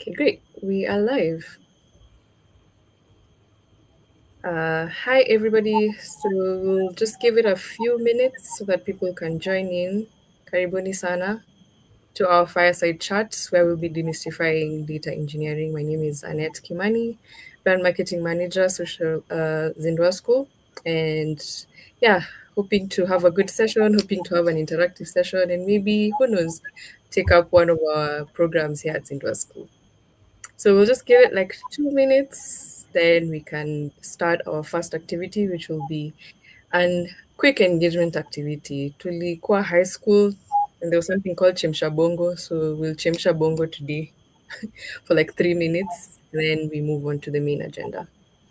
Okay, great. We are live. Hi, everybody. So we'll just give it a few minutes so that people can join in. Karibuni sana to our fireside chats where we'll be demystifying data engineering. My name is Annette Kimani, brand marketing manager, social Zindua School, and yeah, hoping to have a good session, hoping to have an interactive session, and maybe who knows, take up one of our programs here at Zindua School. So we'll just give it like 2 minutes, then we can start our first activity, which will be an quick engagement activity. Tulikuwa high school and there was something called Chemsha Bongo. So we'll Chemsha Bongo today for like 3 minutes, then we move on to the main agenda.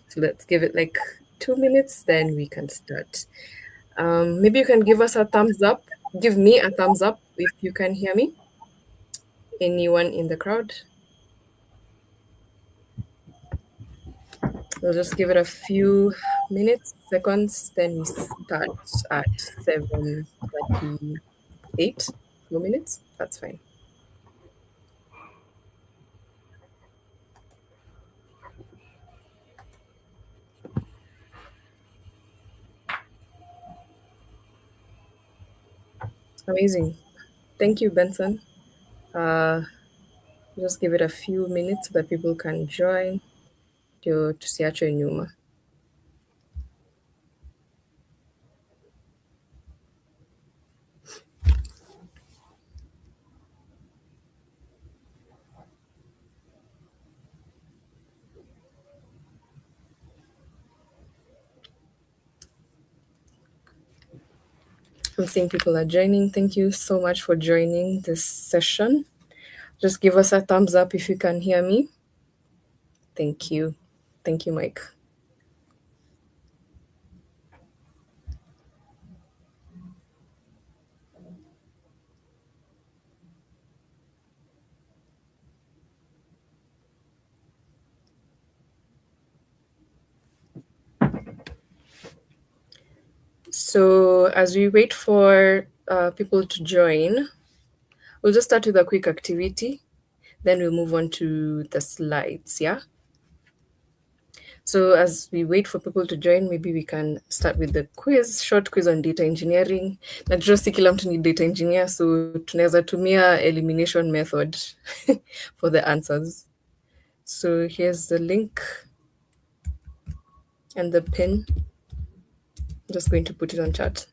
So let's give it like 2 minutes, then we can start. Maybe you can give us a thumbs up. Give me a thumbs up if you can hear me. Anyone in the crowd? We'll just give it a few minutes, seconds, then we start at 7:38. Few minutes. That's fine. Amazing. Thank you, Benson. Uh, just give it a few minutes so that people can join. Tusiachwe nyuma. I'm seeing people are joining. Thank you so much for joining this session. Just give us a thumbs up if you can hear me. Thank you. Thank you, Mike. So, as we wait for people to join, we'll just start with a quick activity, then we'll move on to the slides, yeah? So as we wait for people to join, maybe we can start with the quiz, short quiz on data engineering. Najua si kila mtu ni data engineer, so tunaweza tumia elimination method for the answers. So here's the link and the pin. I'm just going to put it on chat.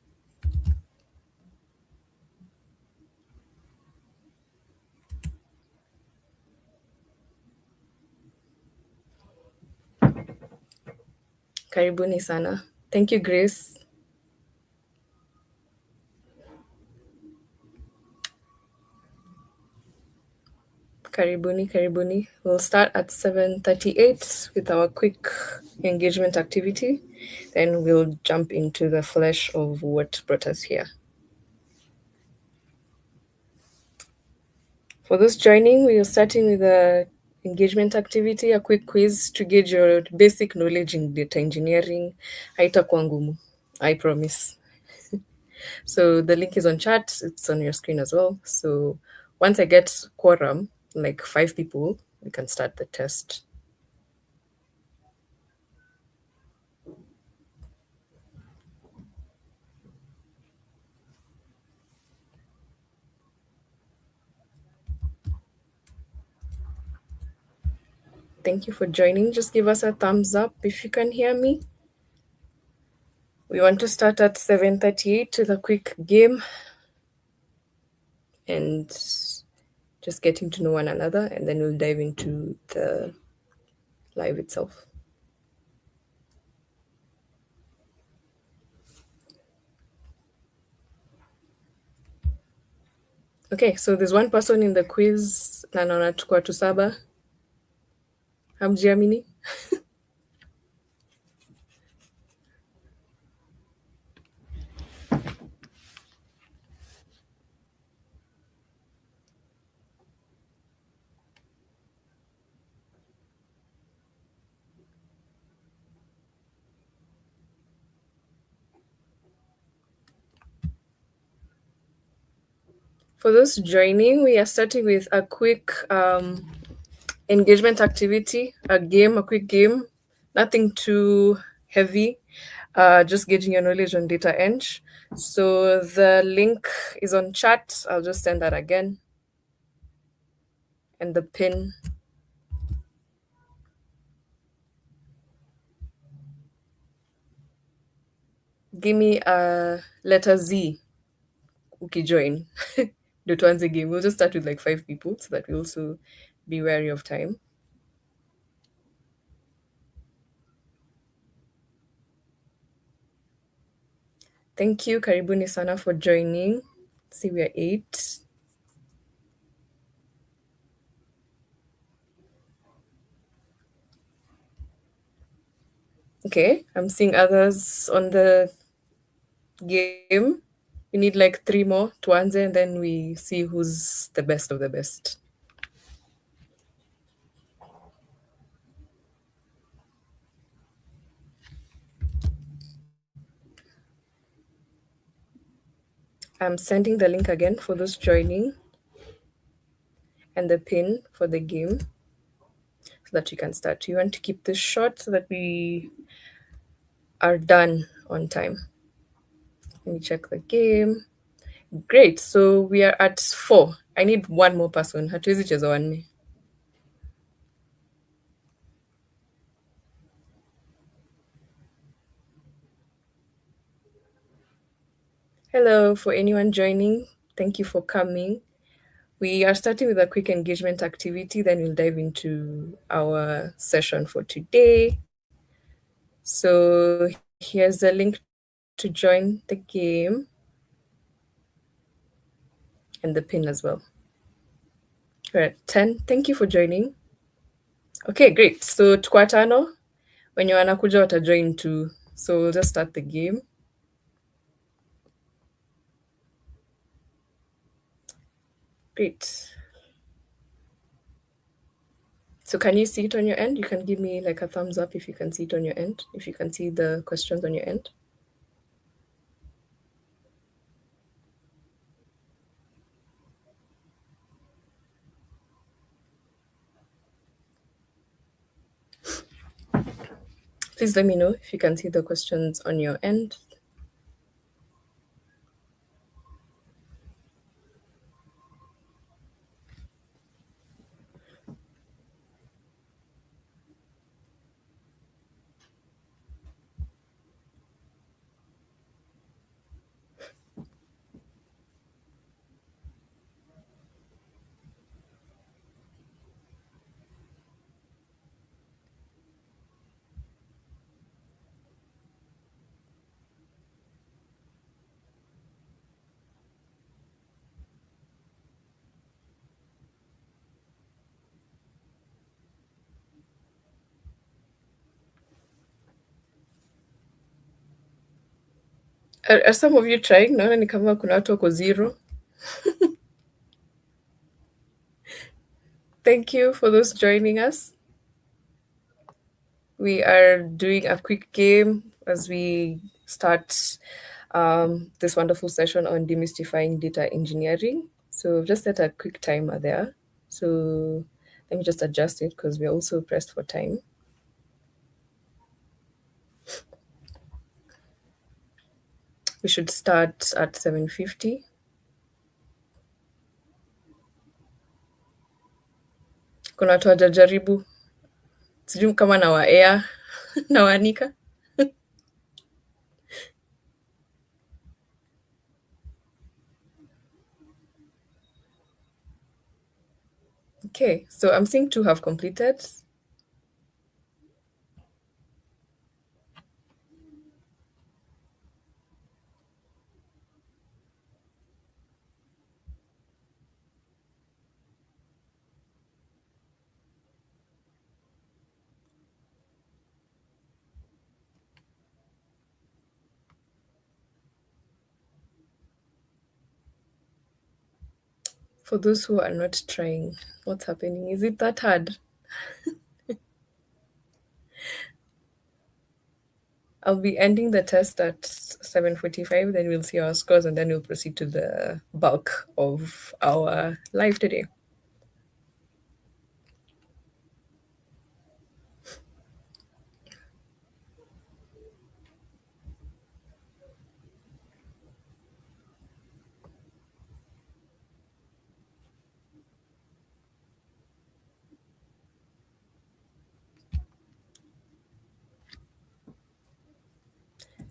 Karibuni sana. Thank you, Grace. Karibuni, karibuni. We'll start at 7:38 with our quick engagement activity. Then we'll jump into the flesh of what brought us here. For those joining, we are starting with a engagement activity, a quick quiz to gauge your basic knowledge in data engineering. Haitakuwa ngumu, I promise. So the link is on chat, it's on your screen as well. So once I get quorum, like 5 people, we can start the test. Thank you for joining. Just give us a thumbs up if you can hear me. We want to start at 7:38 with a quick game and just getting to know one another, and then we'll dive into the live itself. Okay, so there's one person in the quiz na naona tuko watu saba. Hamjiamini? For those joining, we are starting with a quick engagement activity, a game, a quick game, nothing too heavy, just gauging your knowledge on data eng. So the link is on chat. I'll just send that again. And the pin. Give me a letter Z, ukijoin. Ndio tuanze game. We'll just start with like 5 people so that we also be wary of time. Thank you, karibuni sana for joining. See, we are 8. Okay, I'm seeing others on the game. We need like 3 more tuanze, and then we see who's the best of the best. I'm sending the link again for those joining and the pin for the game so that you can start. You want to keep this short so that we are done on time. Let me check the game. Great. So we are at 4. I need one more person. Hatuwezi cheza wanne. Hello, for anyone joining, thank you for coming. We are starting with a quick engagement activity, then we'll dive into our session for today. So here's the link to join the game and the pin as well. We're at 10. Thank you for joining. Okay, great. So tuko watano, wenye wanakuja watajoin too. So we'll just start the game. Great. So can you see it on your end? You can give me like a thumbs up if you can see it on your end, if you can see the questions on your end. Please let me know if you can see the questions on your end. Are some of you trying? Naona ni kama kuna watu wako 0. Thank you for those joining us. We are doing a quick game as we start this wonderful session on demystifying data engineering. So just set a quick timer there. So let me just adjust it because we're also pressed for time. We should start at 7:50. Kuna watu hawajajaribu, sijui kama na air nawaanika. Okay, so I'm seeing 2 have completed. For those who are not trying, what's happening? Is it that hard? I'll be ending the test at 7:45, then we'll see our scores, and then we'll proceed to the bulk of our live today.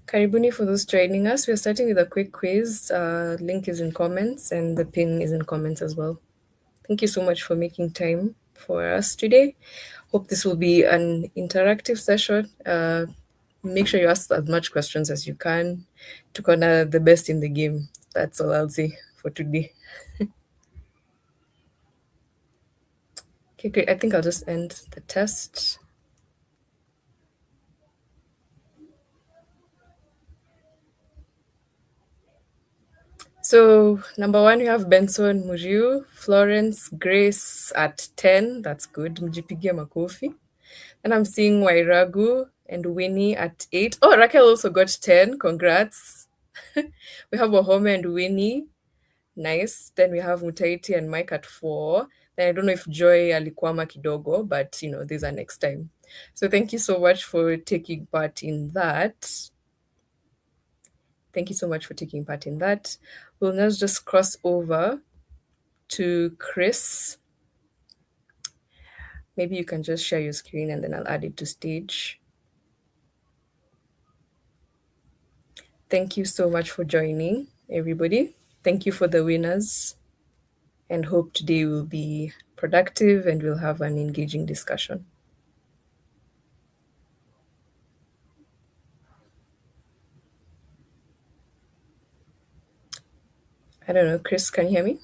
Karibuni for those joining us. We're starting with a quick quiz. Link is in comments and the pin is in comments as well. Thank you so much for making time for us today. Hope this will be an interactive session. Make sure you ask as much questions as you can to corner the best in the game. That's all I'll say for today. Okay, great. I think I'll just end the test. So, number one, we have Benson Muriu, Florence Grace at 10. That's good. Mjipigia makofi. And I'm seeing Wairagu and Winnie at 8. Oh, Raquel also got 10. Congrats. We have Wahome and Winnie. Nice. Then we have Mutaiti and Mike at 4. Then I don't know if Joy alikwama kidogo, but these are next time. So thank you so much for taking part in that. Thank you so much for taking part in that. We'll now just cross over to Chris. Maybe you can just share your screen and then I'll add it to stage. Thank you so much for joining, everybody. Thank you for the winners, and hope today will be productive and we'll have an engaging discussion. I don't know, Chris, can you hear me?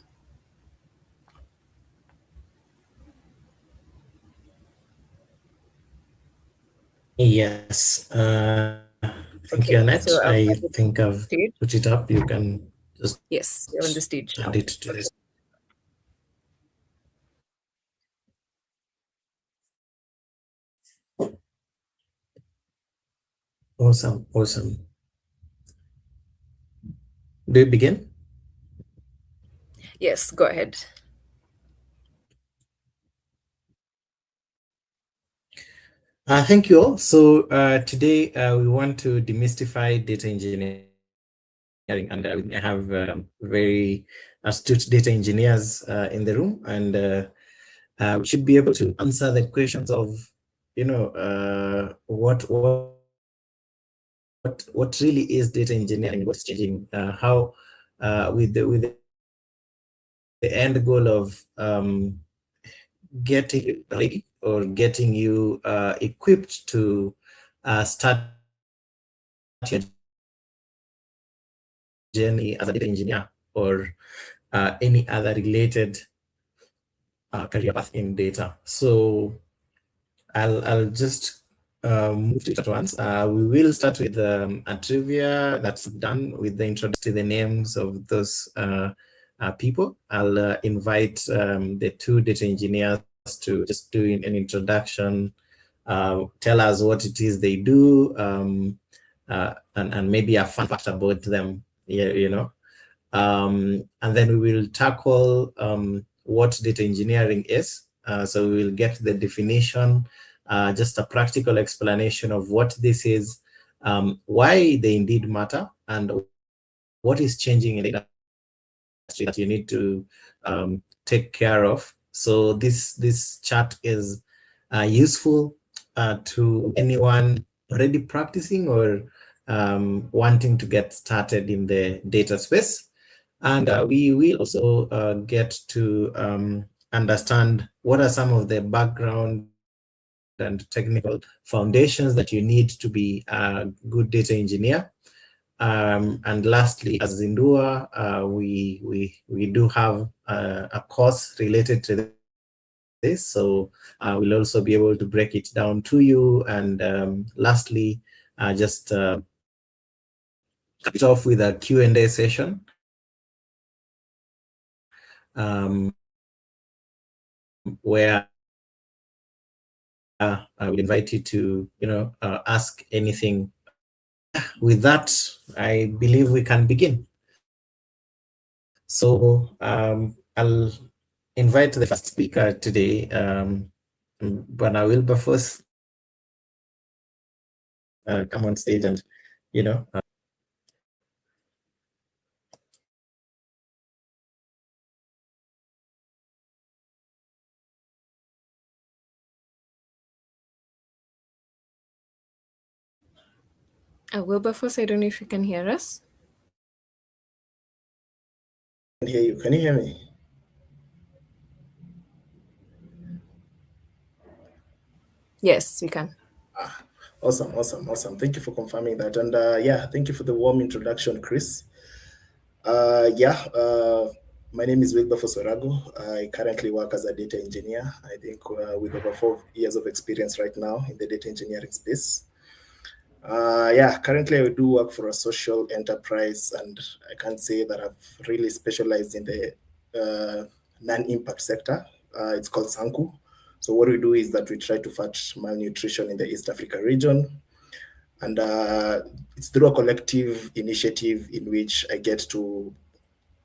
Yes. Thank you, Okay, Annette. so I'll I add it think to the I've stage. put it up. You can just Yes, you're on the stage add now. it to this. Awesome. Awesome. Do you begin? Yes, go ahead. Thank you all. So today we want to demystify data engineering, and I have very astute data engineers in the room, and we should be able to answer the questions of, what really is data engineering, what's changing, how with the end goal of getting you ready or getting you equipped to start your journey as a data engineer or any other related career path in data. So I'll just move to it at once. We will start with a trivia that's done with the introduction to the names of those people. I'll invite the two data engineers to just do an introduction, tell us what it is they do, and maybe a fun fact about them. Yeah. And then we will tackle what data engineering is. So we will get the definition, just a practical explanation of what this is, why they indeed matter, and what is changing in the industry that you need to take care of. So this chat is useful to anyone already practicing or wanting to get started in the data space. And we will also get to understand what are some of the background and technical foundations that you need to be a good data engineer. And lastly, as Zindua, we do have a course related to this, so we'll also be able to break it down to you. And lastly, just cap it off with a Q&A session. Where I will invite you to, ask anything. With that, I believe we can begin. So I'll invite the first speaker today, Bwana Wilberforce, come on stage and, you know. Wilberforce, I don't know if you can hear us. Can hear you. Can you hear me? Yes, we can. Awesome, awesome, awesome. Thank you for confirming that. And yeah, thank you for the warm introduction, Chris. Yeah, my name is Wilberforce Orago. I currently work as a data engineer, I think with over 4 years of experience right now in the data engineering space. Yeah, currently I do work for a social enterprise, and I can't say that I've really specialized in the non-impact sector. It's called Sanku. So what we do is that we try to fight malnutrition in the East Africa region, and it's through a collective initiative in which I get to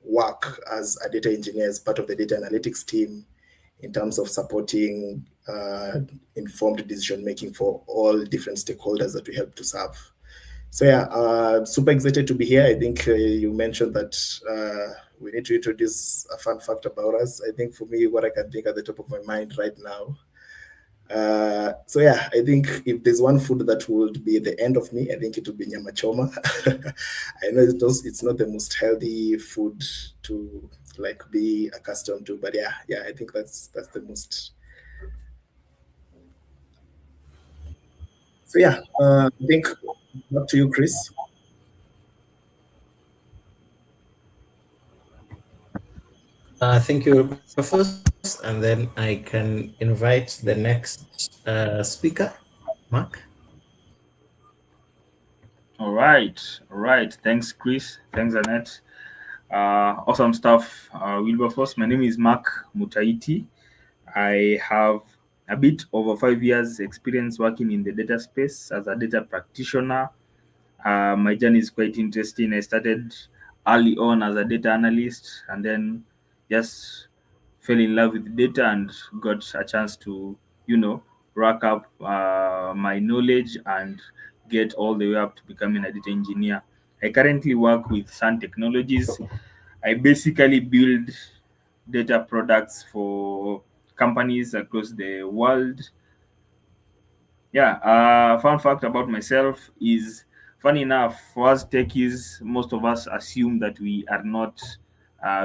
work as a data engineer as part of the data analytics team in terms of supporting informed decision making for all different stakeholders that we help to serve. So yeah, super excited to be here. I think you mentioned that we need to introduce a fun fact about us. I think for me, what I can think at the top of my mind right now. So yeah, I think if there's one food that would be the end of me, I think it would be nyama choma. I know it's not the most healthy food to like be accustomed to, but yeah, I think that's the most. So yeah, I think back to you, Chris. Thank you first, and then I can invite the next speaker, Mark. All right. Thanks, Chris. Thanks, Annette. Awesome stuff. Wilberforce. My name is Mark Mutaiti. I have a bit over 5 years experience working in the data space as a data practitioner. My journey is quite interesting. I started early on as a data analyst and then just fell in love with data and got a chance to, rack up my knowledge and get all the way up to becoming a data engineer. I currently work with Sun Technologies. I basically build data products for companies across the world. Yeah, fun fact about myself is funny enough, for us techies, most of us assume that we are not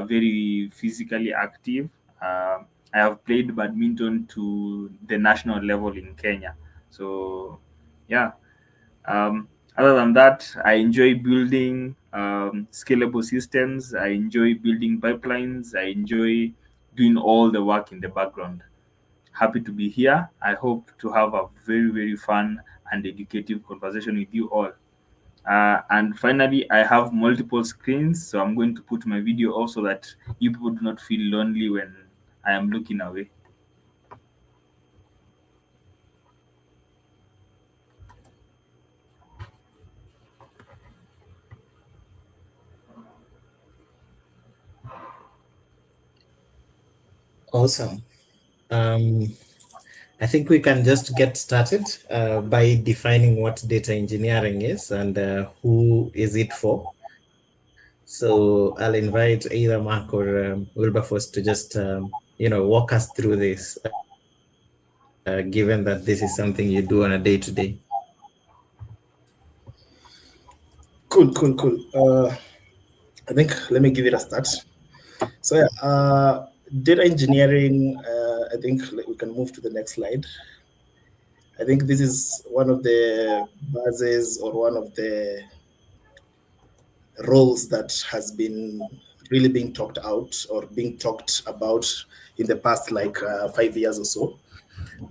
very physically active. I have played badminton to the national level in Kenya. So, yeah, other than that, I enjoy building scalable systems. I enjoy building pipelines. I enjoy doing all the work in the background. Happy to be here. I hope to have a very, very fun and educative conversation with you all. And finally, I have multiple screens, so I'm going to put my video off so that you people do not feel lonely when I am looking away. Awesome. Um, I think we can just get started by defining what data engineering is and who is it for. So I'll invite either Mark or Wilberforce to just walk us through this, given that this is something you do on a day-to-day. Cool, cool, cool. I think let me give it a start. So yeah, data engineering. I think we can move to the next slide. I think this is one of the bases or one of the roles that has been really being talked out or being talked about in the past like 5 years or so.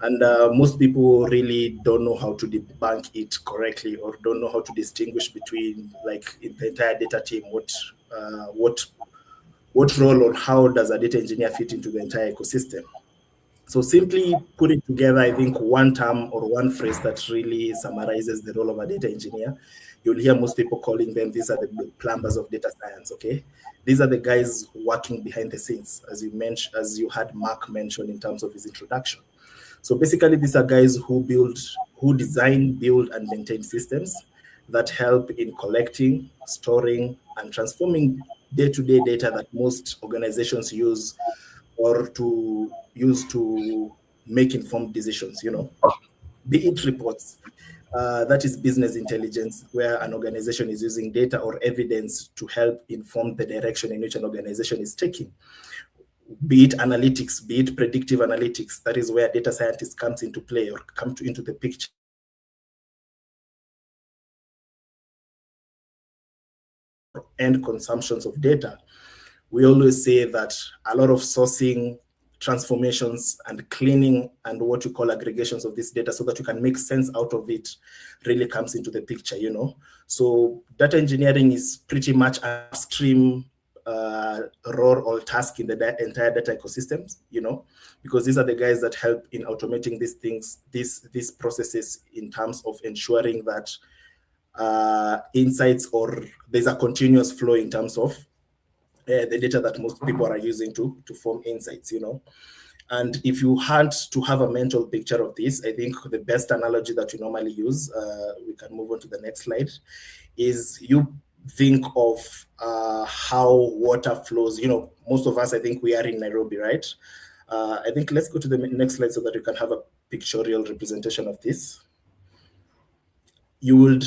And most people really don't know how to debunk it correctly or don't know how to distinguish between like in the entire data team what role or how does a data engineer fit into the entire ecosystem. So simply putting together, I think one term or one phrase that really summarizes the role of a data engineer, you'll hear most people calling them, these are the plumbers of data science, okay? These are the guys working behind the scenes, as you mentioned, as you had Mark mention in terms of his introduction. So basically, these are guys who design, build, and maintain systems that help in collecting, storing, and transforming day-to-day data that most organizations use or to make informed decisions, be it reports, That is business intelligence, where an organization is using data or evidence to help inform the direction in which an organization is taking. Be it analytics, be it predictive analytics, that is where data scientists comes into play or into the picture. And consumptions of data. We always say that a lot of sourcing, transformations, and cleaning, and what you call aggregations of this data so that you can make sense out of it really comes into the picture, you know. So data engineering is pretty much an upstream role or task in the entire data ecosystems, you know, because these are the guys that help in automating these things, these processes, in terms of ensuring that insights, or there's a continuous flow in terms of the data that most people are using to form insights, you know. And if you had to have a mental picture of this, I think the best analogy that we normally use, we can move on to the next slide, is you think of how water flows. You know, most of us, I think we are in Nairobi, right? I think let's go to the next slide so that you can have a pictorial representation of this. You would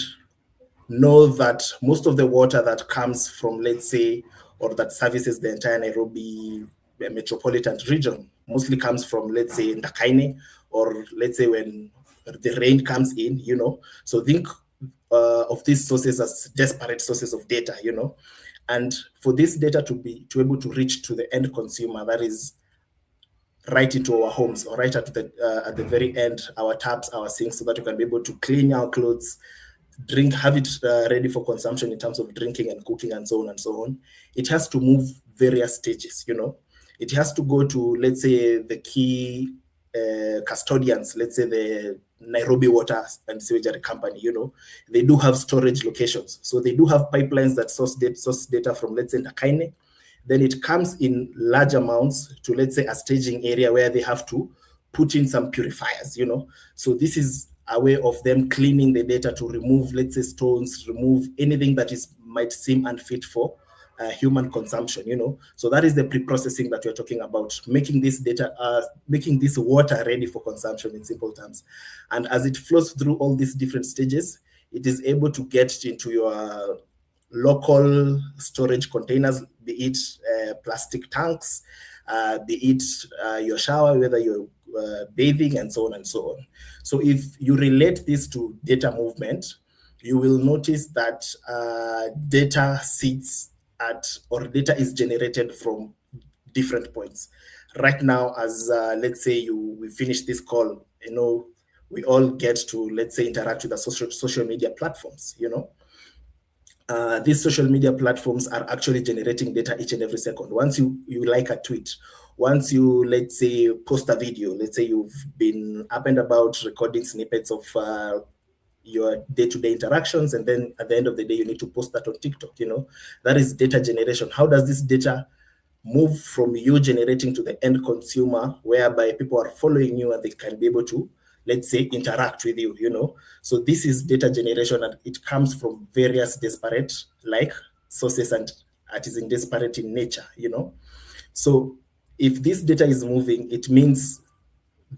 know that most of the water that comes from, let's say, or that services the entire Nairobi metropolitan region mostly comes from, let's say, Ndakaine, or let's say when the rain comes in, you know. So think of these sources as disparate sources of data, you know. And for this data to be able to reach to the end consumer, that is right into our homes, or right at the very end, our taps, our sinks, so that you can be able to clean our clothes, have it ready for consumption in terms of drinking and cooking and so on and so on. It has to move various stages, you know. It has to go to, let's say, the key custodians, let's say the Nairobi Water and Sewage Company, you know. They do have storage locations. So they do have pipelines that source data from, let's say, Ndakaine. Then it comes in large amounts to, let's say, a staging area where they have to put in some purifiers, you know. So this is a way of them cleaning the data to remove, let's say, stones, remove anything that might seem unfit for human consumption, you know. So that is the pre-processing that we're talking about, making this data, making this water ready for consumption in simple terms. And as it flows through all these different stages, it is able to get into your local storage containers, be it plastic tanks, be it your shower, whether you're bathing, and so on and so on. So if you relate this to data movement, you will notice that data sits at, or data is generated from different points. Right now, as let's say we finish this call, you know, we all get to, let's say, interact with the social media platforms, you know. These social media platforms are actually generating data each and every second. Once you like a tweet, once you, let's say, post a video, let's say you've been up and about recording snippets of your day-to-day interactions, and then at the end of the day, you need to post that on TikTok, you know. That is data generation. How does this data move from you generating to the end consumer, whereby people are following you and they can be able to, let's say, interact with you, you know. So this is data generation, and it comes from various disparate, like, sources, and it is in disparate in nature, you know. So if this data is moving, it means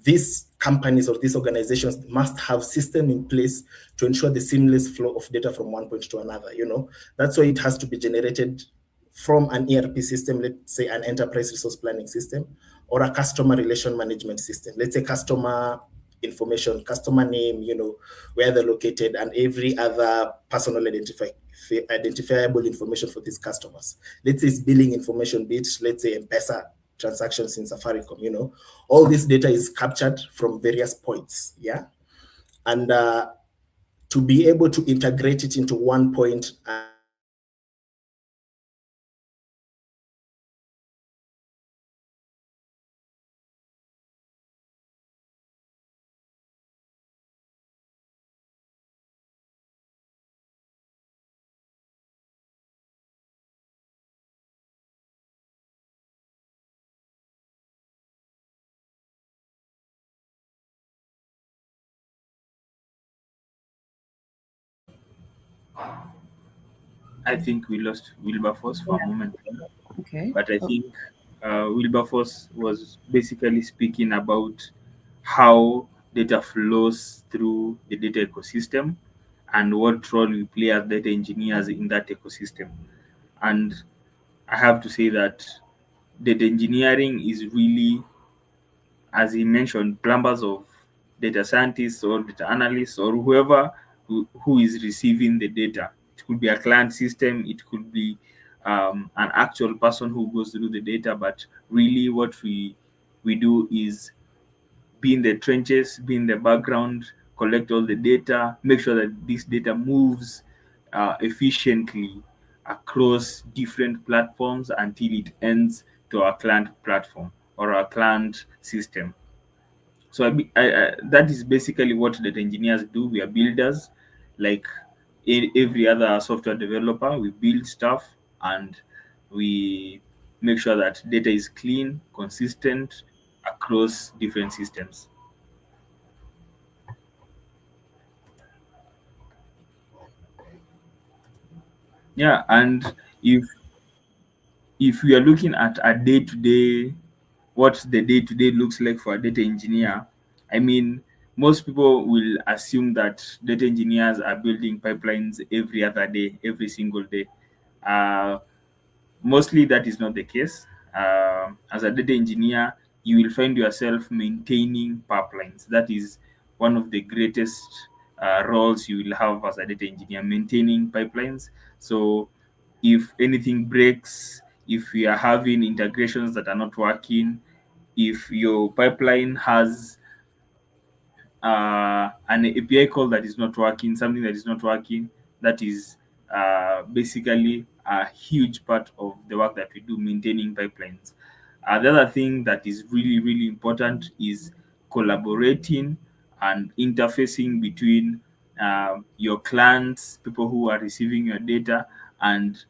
these companies or these organizations must have system in place to ensure the seamless flow of data from one point to another, you know. That's why it has to be generated from an ERP system, let's say an enterprise resource planning system, or a customer relation management system, let's say customer information, customer name, you know, where they're located, and every other personal identifiable information for these customers. Let's say it's billing information, be it, let's say, M-Pesa transactions in Safaricom, you know. All this data is captured from various points, yeah? And to be able to integrate it into one point, I think we lost Wilberforce for a moment, Okay. but I think Wilberforce was basically speaking about how data flows through the data ecosystem and what role we play as data engineers in that ecosystem. And I have to say that data engineering is really, as he mentioned, plumbers of data scientists or data analysts or whoever who is receiving the data. It could be a client system, it could be an actual person who goes through the data, but really what we do is be in the trenches, be in the background, collect all the data, make sure that this data moves efficiently across different platforms until it ends to our client platform or our client system. So that is basically what data engineers do. We are builders, like every other software developer. We build stuff and we make sure that data is clean, consistent across different systems. Yeah, and if if we are looking at a day to day, what the day to day looks like for a data engineer, I mean, most people will assume that data engineers are building pipelines every other day, every single day. Uh, Mostly that is not the case. As a data engineer, you will find yourself maintaining pipelines. That is one of the greatest roles you will have as a data engineer, maintaining pipelines. So if anything breaks, if we are having integrations that are not working, if your pipeline has an API call that is not working, something that is not working, that is basically a huge part of the work that we do, maintaining pipelines. The other thing that is really, really important is collaborating and interfacing between your clients, people who are receiving your data, and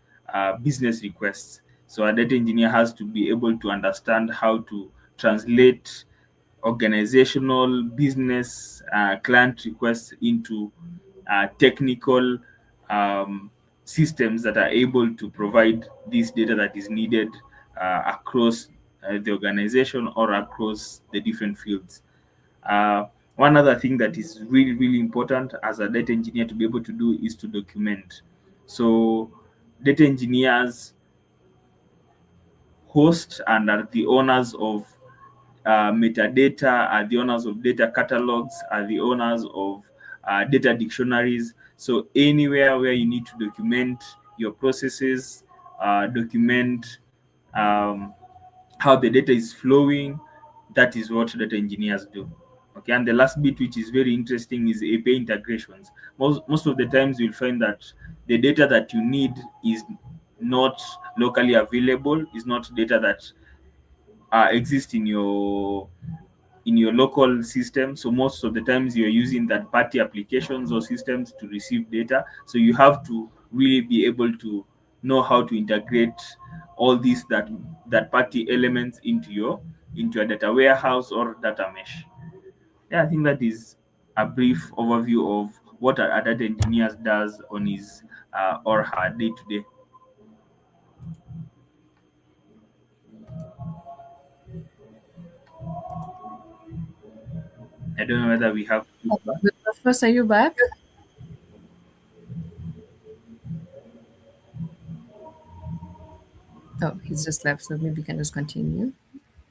business requests. So a data engineer has to be able to understand how to translate organizational business client requests into technical systems that are able to provide this data that is needed across the organization or across the different fields. Uh, One other thing that is really, really important as a data engineer to be able to do is to document. So, data engineers host and are the owners of metadata, are the owners of data catalogs, are the owners of data dictionaries. So anywhere where you need to document your processes, document um, how the data is flowing, that is what data engineers do. Okay, and the last bit, which is very interesting, is API integrations. Most of the times, you'll find that the data that you need is not locally available, is not data that exist in your local system. So most of the times you're using third party applications or systems to receive data. So you have to really be able to know how to integrate all these that party elements into a data warehouse or data mesh. Yeah, I think that is a brief overview of what a data engineer does on his or her day to day. I don't know whether we have feedback. First, are you back? Oh, he's just left, so maybe we can just continue.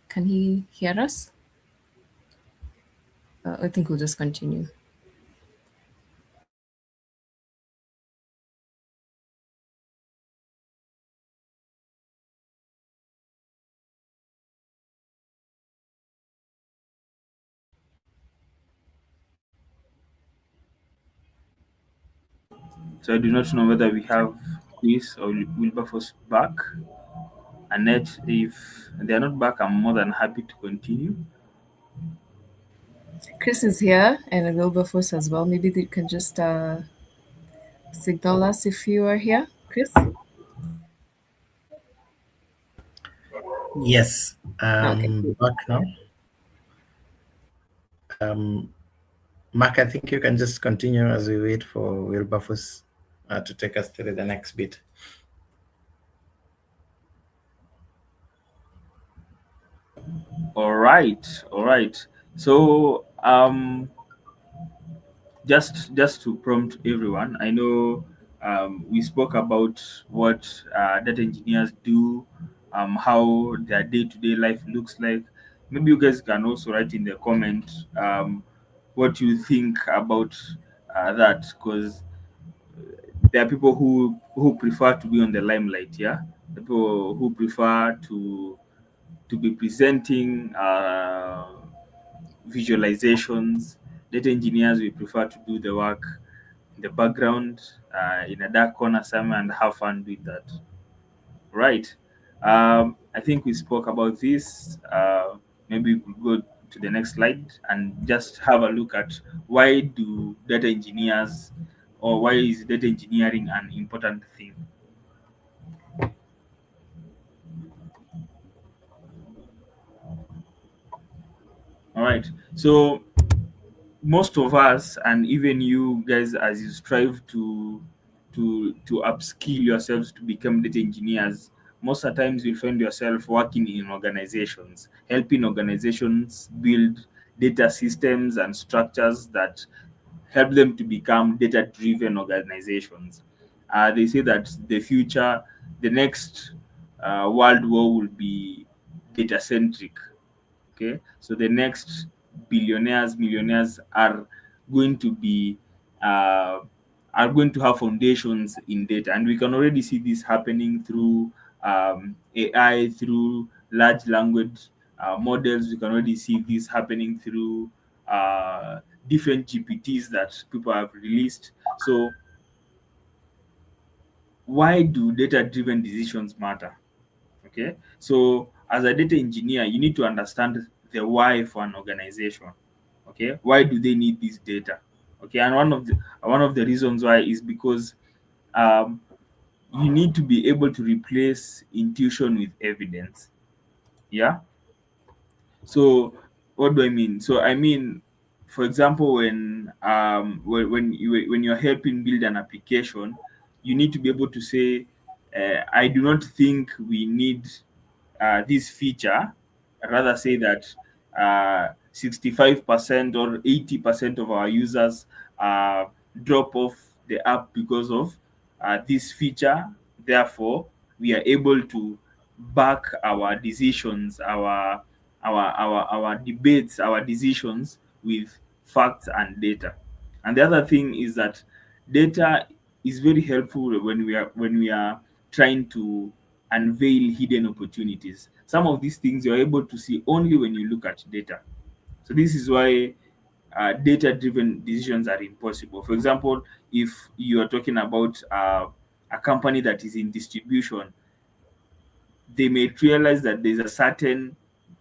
Can he hear us? I think we'll just continue. So I do not know whether we have Chris or Wilberforce back. Annette, if they are not back, I'm more than happy to continue. Chris is here and Wilberforce as well. Maybe they can just signal us if you are here, Chris. Yes, Okay. back now. Um, Mark, I think you can just continue as we wait for Wilberforce to take us through the next bit. All right, all right. So Um, just to prompt everyone, I know we spoke about what data engineers do, how their day-to-day life looks like. Maybe you guys can also write in the comment what you think about that, because there are people who prefer to be on the limelight. Yeah, people who prefer to be presenting visualizations. Data engineers, we prefer to do the work in the background, in a dark corner somewhere, and have fun doing that. Right. I think we spoke about this. Maybe we could go to the next slide and just have a look at why do data engineers, or why is data engineering an important thing. All right. So most of us, and even you guys, as you strive to upskill yourselves to become data engineers, most of the times you'll find yourself working in organizations, helping organizations build data systems and structures that help them to become data driven organizations. They say that the future, the next world war will be data centric. Okay, so the next billionaires, millionaires going to be uh, are going to have foundations in data, and we can already see this happening through AI, through large language models. We can already see this happening through different GPTs that people have released. So why do data driven decisions matter? Okay, so as a data engineer, you need to understand the why for an organization. Okay, why do they need this data? Okay, and one of the reasons why is because um, you need to be able to replace intuition with evidence. Yeah. So what do I mean? So I mean, for example, when you're helping build an application, you need to be able to say, I do not think we need this feature. I'd rather say that 65% or 80% of our users drop off the app because of this feature. Therefore, we are able to back our decisions, our debates, our decisions with facts and data. And the other thing is that data is very helpful when we are trying to unveil hidden opportunities. Some of these things you're able to see only when you look at data. So this is why data-driven decisions are impossible. For example, if you are talking about a company that is in distribution, they may realize that there's a certain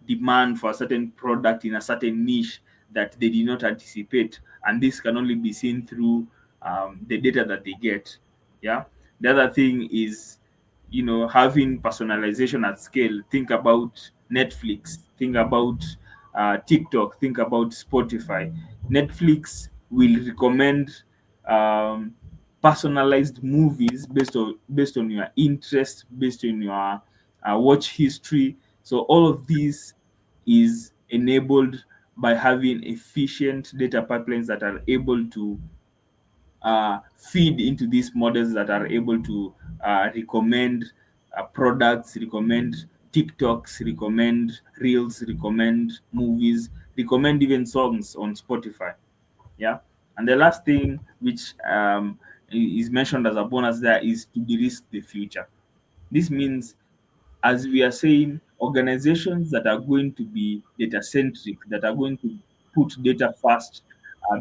demand for a certain product in a certain niche that they did not anticipate, and this can only be seen through the data that they get. Yeah. The other thing is, having personalization at scale. Think about Netflix. Think about TikTok. Think about Spotify. Netflix will recommend um, personalized movies based on your interest, based on your watch history. So all of these is enabled by having efficient data pipelines that are able to feed into these models that are able to recommend products, recommend TikToks, recommend reels, recommend movies, recommend even songs on Spotify. Yeah. And the last thing, which is mentioned as a bonus there, is to de-risk the future. This means, as we are saying, organizations that are going to be data centric, that are going to put data first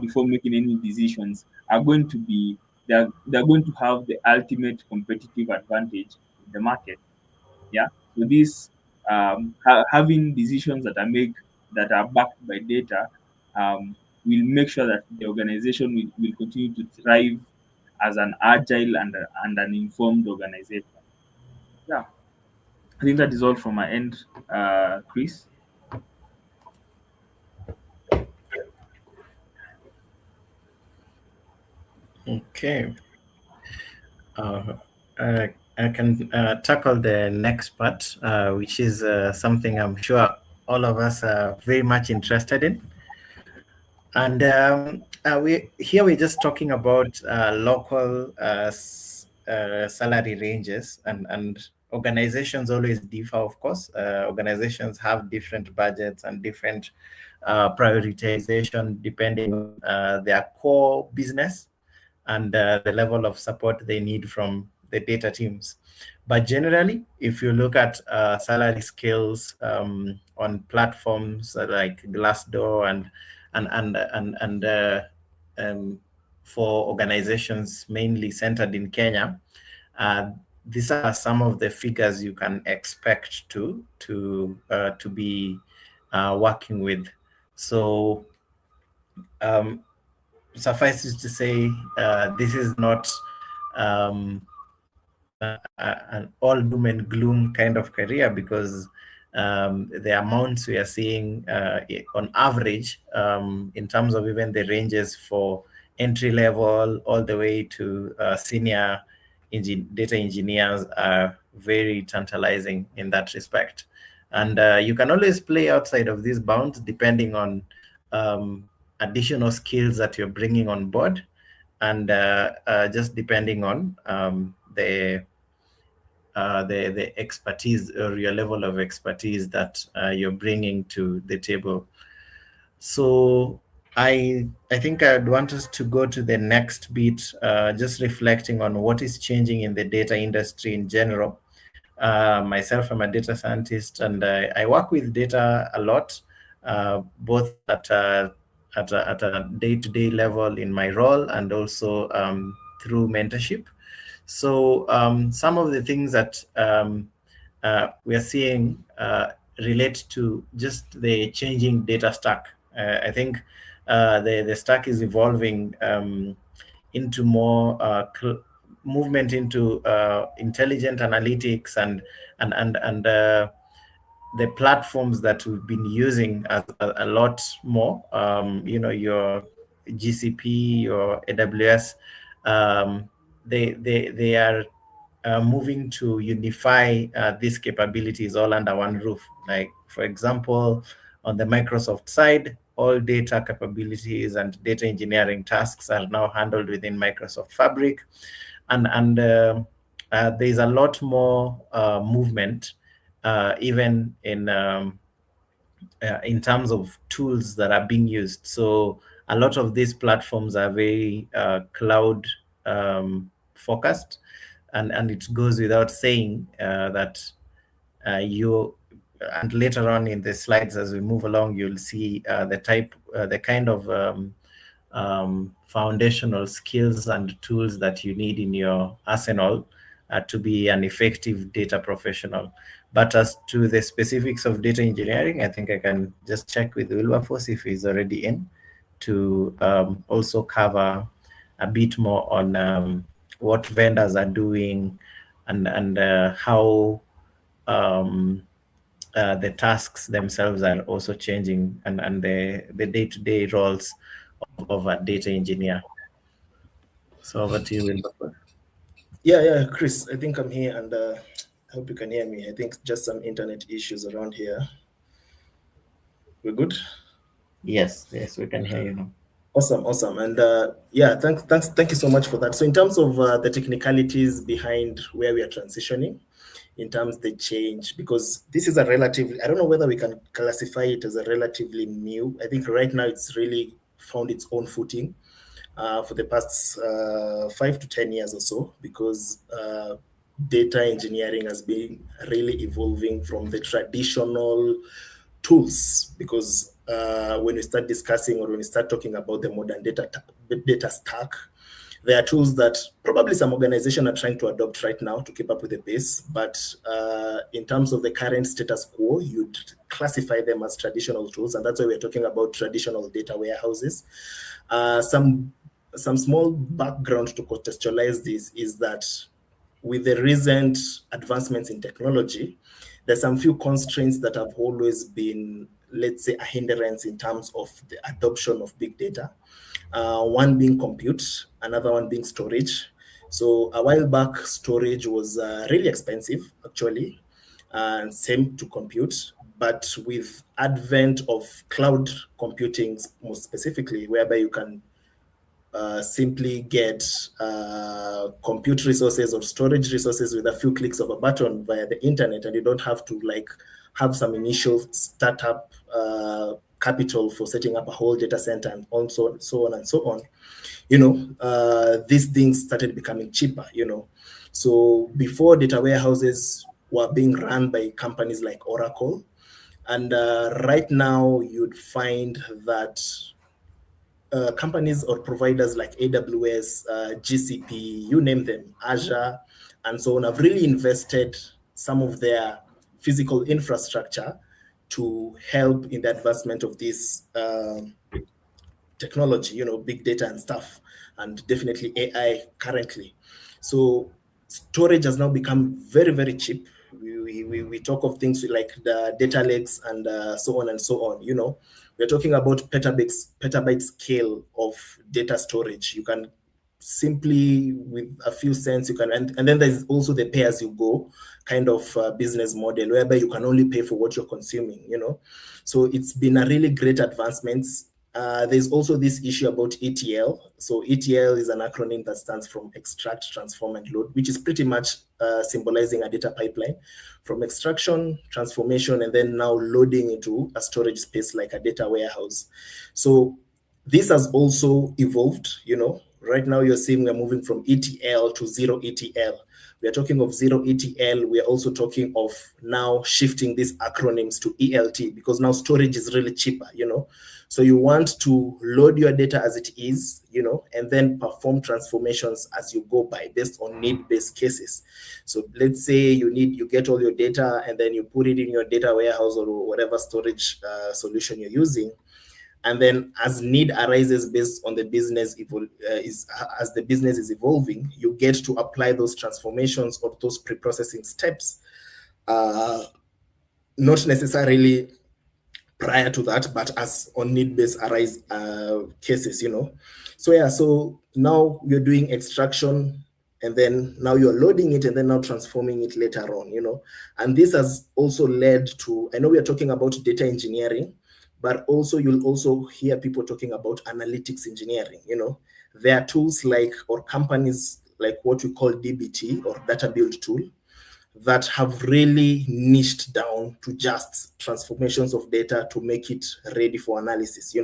before making any decisions, are going to be they're going to have the ultimate competitive advantage in the market. Yeah. So this having decisions that are backed by data um, will make sure that the organization will continue to thrive as an agile and an informed organization. Yeah. I think that is all from my end, Chris. Okay. Uh, uh, I can tackle the next part, which is something I'm sure all of us are very much interested in. And we're just talking about local salary ranges, and organizations always differ, of course. Organizations have different budgets and different prioritization depending on their core business and the level of support they need from the data teams. But generally, if you look at salary scales on platforms like Glassdoor and for organizations mainly centered in Kenya, uh, these are some of the figures you can expect to be working with. So suffice it to say, this is not um, an all doom and gloom kind of career, because the amounts we are seeing on average, in terms of even the ranges for entry level all the way to senior data engineers, are very tantalizing in that respect. And you can always play outside of these bounds depending on additional skills that you're bringing on board, and just depending on the expertise or your level of expertise that you're bringing to the table. So I think I'd want us to go to the next bit, just reflecting on what is changing in the data industry in general. Myself, I'm a data scientist, and I work with data a lot, both at a day-to-day level in my role, and also through mentorship. So some of the things that we are seeing relate to just the changing data stack. I think the stack is evolving into more movement into intelligent analytics and the platforms that we've been using a lot more. Your GCP, your AWS, they are moving to unify these capabilities all under one roof. Like, for example, on the Microsoft side, all data capabilities and data engineering tasks are now handled within Microsoft Fabric. And there's a lot more movement, even in terms of tools that are being used. So a lot of these platforms are very cloud focused, and it goes without saying that you and later on in the slides as we move along, you'll see the kind of foundational skills and tools that you need in your arsenal to be an effective data professional. But as to the specifics of data engineering, I think I can just check with Wilberforce if he's already in, to also cover a bit more on what vendors are doing, and how the tasks themselves are also changing, and the day-to-day roles of a data engineer. So over to you, Wilberforce. Yeah, Chris, I think I'm here, and I hope you can hear me. I think just some internet issues around here. We're good? Yes, we can hear you now. Awesome. And thank you so much for that. So in terms of the technicalities behind where we are transitioning, in terms of the change, because this is a relatively, I don't know whether we can classify it as a relatively new. I think right now it's really found its own footing for the past 5 to 10 years or so, because data engineering has been really evolving from the traditional tools. Because when we start discussing, or when we start talking about the modern data stack, there are tools that probably some organizations are trying to adopt right now to keep up with the pace. But in terms of the current status quo, you'd classify them as traditional tools. And that's why we're talking about traditional data warehouses. Some small background to contextualize this is that with the recent advancements in technology, there's some few constraints that have always been, let's say, a hindrance in terms of the adoption of big data. One being compute, another one being storage. So a while back, storage was really expensive, actually, and same to compute. but with advent of cloud computing, more specifically, whereby you can simply get compute resources or storage resources with a few clicks of a button via the internet, and you don't have to like have some initial startup capital for setting up a whole data center and also so on and so on. These things started becoming cheaper. So before, data warehouses were being run by companies like Oracle, and right now you'd find that companies or providers like AWS, GCP, you name them, Azure, and so on, have really invested some of their physical infrastructure to help in the advancement of this technology, big data and stuff, and definitely AI currently. So storage has now become very, very cheap. We talk of things like the data lakes and so on and so on. We're talking about petabyte scale of data storage. You can simply, with a few cents, you can, and then there's also the pay as you go kind of business model, whereby you can only pay for what you're consuming. So it's been a really great advancement. There's also this issue about ETL. So ETL is an acronym that stands from extract, transform, and load, which is pretty much symbolizing a data pipeline from extraction, transformation, and then now loading into a storage space like a data warehouse. So this has also evolved. Right now you're seeing we're moving from ETL to zero ETL. We are talking of zero ETL. We are also talking of now shifting these acronyms to ELT, because now storage is really cheaper. So you want to load your data as it is, and then perform transformations as you go by, based on need-based cases. So let's say you get all your data and then you put it in your data warehouse or whatever storage solution you're using. And then as need arises based on the business as the business is evolving, you get to apply those transformations or those pre-processing steps, not necessarily prior to that, but as on need-based arise cases. So now you're doing extraction, and then now you're loading it, and then now transforming it later on. And this has also led to, I know we are talking about data engineering, but also you'll also hear people talking about analytics engineering. There are tools or companies like what we call DBT, or data build tool, that have really niched down to just transformations of data to make it ready for analysis.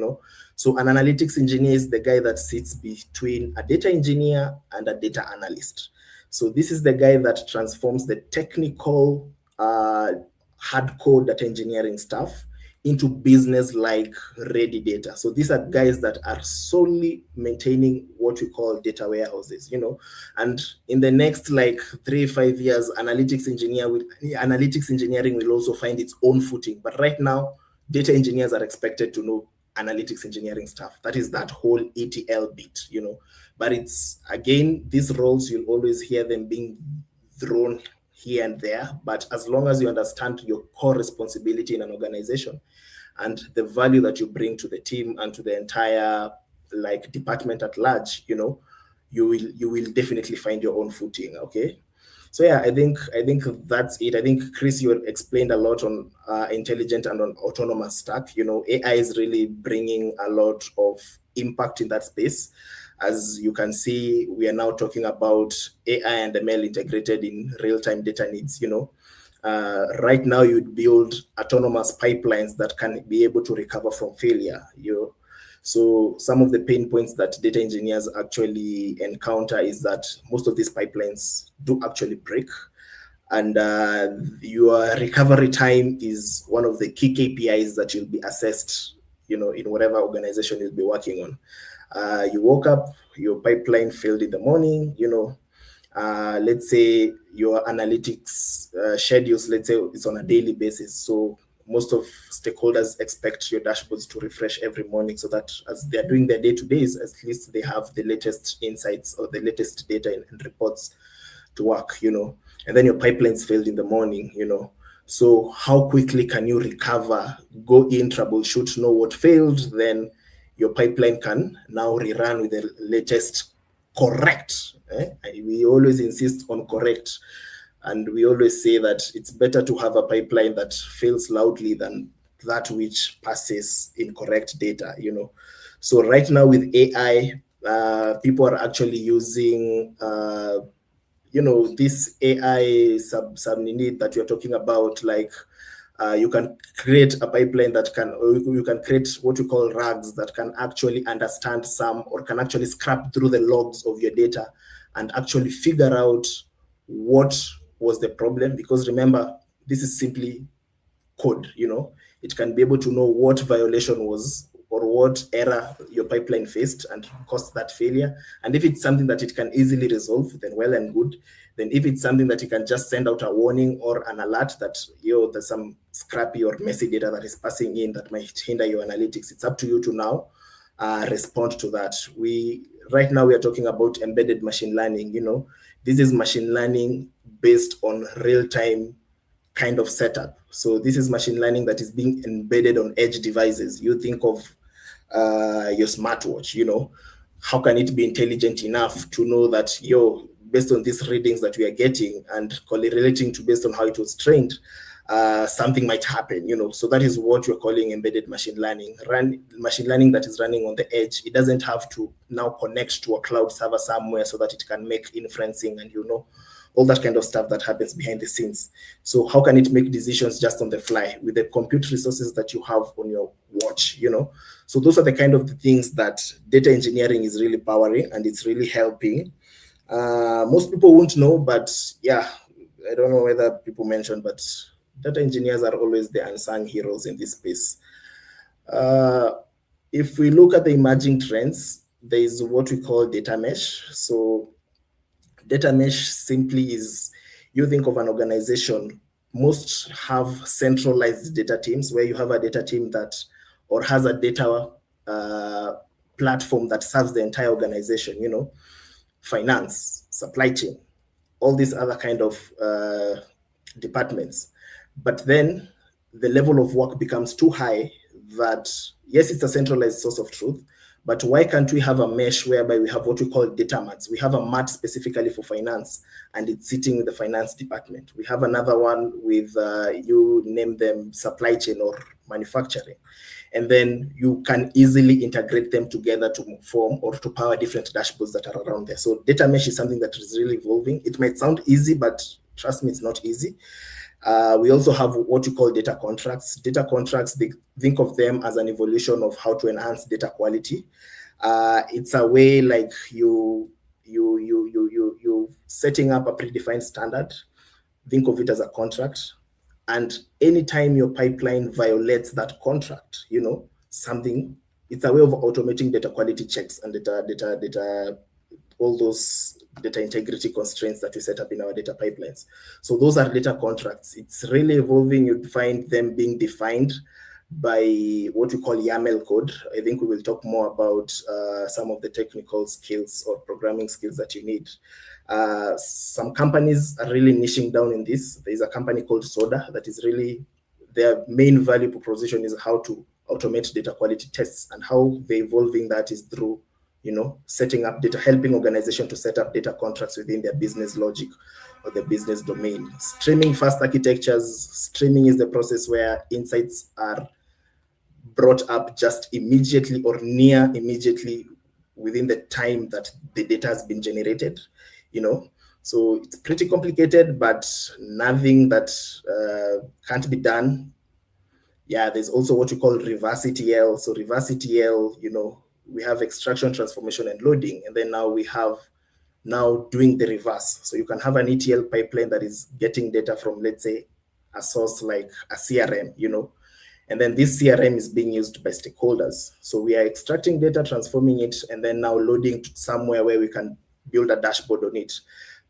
So an analytics engineer is the guy that sits between a data engineer and a data analyst. So this is the guy that transforms the technical hardcore data engineering stuff into business-like ready data. So these are guys that are solely maintaining what we call data warehouses, and in the next 3-5 years, analytics engineering will also find its own footing. But right now, data engineers are expected to know analytics engineering stuff. That is that whole ETL bit, But it's, again, these roles, you'll always hear them being thrown here and there, but as long as you understand your core responsibility in an organization and the value that you bring to the team and to the entire department at large, you will definitely find your own footing. Okay. So yeah, I think that's it. I think Chris, you explained a lot on intelligent and on autonomous stack. AI is really bringing a lot of impact in that space. As you can see, we are now talking about AI and ML integrated in real-time data needs. Right now you'd build autonomous pipelines that can be able to recover from failure. So some of the pain points that data engineers actually encounter is that most of these pipelines do actually break, and your recovery time is one of the key KPIs that you'll be assessed, in whatever organization you'll be working on. You woke up, your pipeline failed in the morning, let's say your analytics schedules, let's say it's on a daily basis. So most of stakeholders expect your dashboards to refresh every morning, so that as they're doing their day-to-days, at least they have the latest insights or the latest data and reports to work, and then your pipelines failed in the morning, So how quickly can you recover, go in, troubleshoot, know what failed, then your pipeline can now rerun with the latest correct. We always insist on correct And we always say that it's better to have a pipeline that fails loudly than that which passes incorrect data, So right now with AI, people are actually using, this AI subunit that you're talking about, like you can create a pipeline that can, or you can create what we call RAGs that can actually understand some, or can actually scrap through the logs of your data and actually figure out what was the problem. Because remember, this is simply code, it can be able to know what violation was or what error your pipeline faced and caused that failure. And if it's something that it can easily resolve, then well and good. Then if it's something that you can just send out a warning or an alert that there's some scrappy or messy data that is passing in that might hinder your analytics, it's up to you to now respond to that. Right now we are talking about embedded machine learning. This is machine learning based on real-time kind of setup. So this is machine learning that is being embedded on edge devices. You think of your smartwatch, how can it be intelligent enough to know that, based on these readings that we are getting and correlating to based on how it was trained, something might happen, So that is what we're calling embedded machine learning. Machine learning that is running on the edge. It doesn't have to now connect to a cloud server somewhere so that it can make inferencing and, all that kind of stuff that happens behind the scenes. So how can it make decisions just on the fly with the compute resources that you have on your watch, So those are the kind of the things that data engineering is really powering, and it's really helping. Most people won't know, but yeah, I don't know whether people mentioned, but data engineers are always the unsung heroes in this space. If we look at the emerging trends, there is what we call data mesh. So data mesh simply is, you think of an organization, most have centralized data teams where you have a data team that, or has a data platform that serves the entire organization, finance, supply chain, all these other kind of departments. But then the level of work becomes too high that, yes, it's a centralized source of truth, but why can't we have a mesh whereby we have what we call data mats? We have a mat specifically for finance, and it's sitting with the finance department. We have another one with, you name them, supply chain or manufacturing. And then you can easily integrate them together to form or to power different dashboards that are around there. So data mesh is something that is really evolving. It might sound easy, but trust me, it's not easy. We also have what you call data contracts. Data contracts, they think of them as an evolution of how to enhance data quality. It's a way like you setting up a predefined standard. Think of it as a contract. And anytime your pipeline violates that contract, something, it's a way of automating data quality checks and data, all those data integrity constraints that we set up in our data pipelines. So those are data contracts. It's really evolving. You'd find them being defined by what we call YAML code. I think we will talk more about some of the technical skills or programming skills that you need. Some companies are really niching down in this. There's a company called Soda that is really, their main value proposition is how to automate data quality tests, and how they're evolving that is through setting up data, helping organizations to set up data contracts within their business logic or the business domain. Streaming fast architectures. Streaming is the process where insights are brought up just immediately or near immediately within the time that the data has been generated, So it's pretty complicated, but nothing that can't be done. Yeah, there's also what we call reverse ETL. So reverse ETL, we have extraction, transformation, and loading. And then now we have doing the reverse. So you can have an ETL pipeline that is getting data from, let's say, a source like a CRM, and then this CRM is being used by stakeholders. So we are extracting data, transforming it, and then now loading somewhere where we can build a dashboard on it.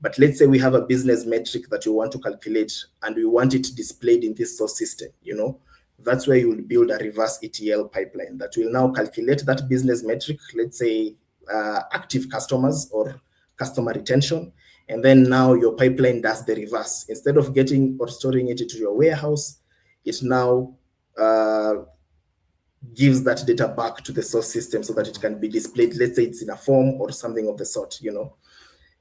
But let's say we have a business metric that we want to calculate, and we want it displayed in this source system, That's where you will build a reverse ETL pipeline that will now calculate that business metric, let's say active customers or customer retention. And then now your pipeline does the reverse. Instead of getting or storing it into your warehouse, it now gives that data back to the source system so that it can be displayed. Let's say it's in a form or something of the sort,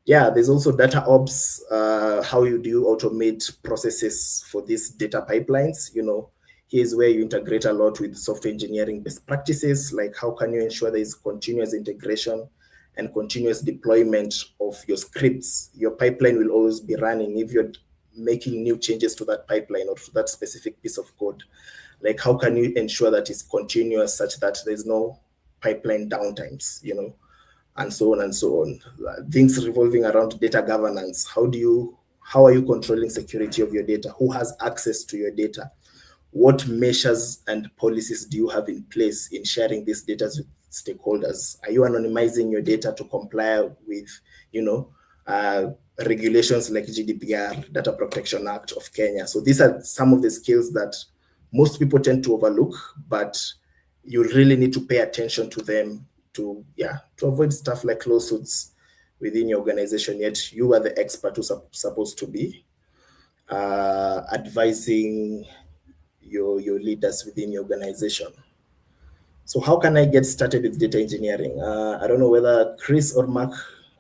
Yeah, there's also data ops. How do you automate processes for these data pipelines? Here's where you integrate a lot with software engineering best practices. Like, how can you ensure there is continuous integration and continuous deployment of your scripts? Your pipeline will always be running. If you're making new changes to that pipeline or to that specific piece of code, like, how can you ensure that it's continuous such that there's no pipeline downtimes? And so on and so on. Things revolving around data governance. How are you controlling security of your data? Who has access to your data? What measures and policies do you have in place in sharing this data with stakeholders? Are you anonymizing your data to comply with, uh, regulations like GDPR, Data Protection Act of Kenya? So these are some of the skills that most people tend to overlook, but you really need to pay attention to them to avoid stuff like lawsuits within your organization. Yet you are the expert who's supposed to be advising your leaders within your organization. So how can I get started with data engineering? I don't know whether Chris or Mark,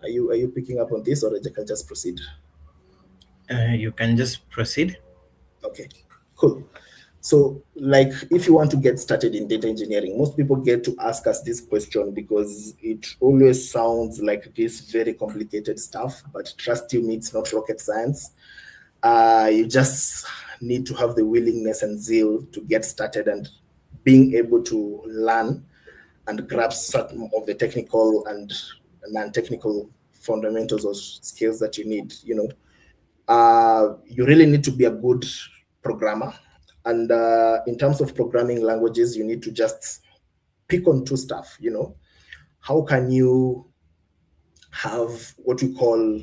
are you picking up on this, or I can just proceed? You can just proceed. Okay, cool. So, like, if you want to get started in data engineering, most people get to ask us this question because it always sounds like this very complicated stuff, but trust you me, it's not rocket science. You just need to have the willingness and zeal to get started and being able to learn and grasp certain of the technical and non-technical fundamentals or skills that you need. You really need to be a good programmer. And in terms of programming languages, you need to just pick on two stuff. How can you have what we call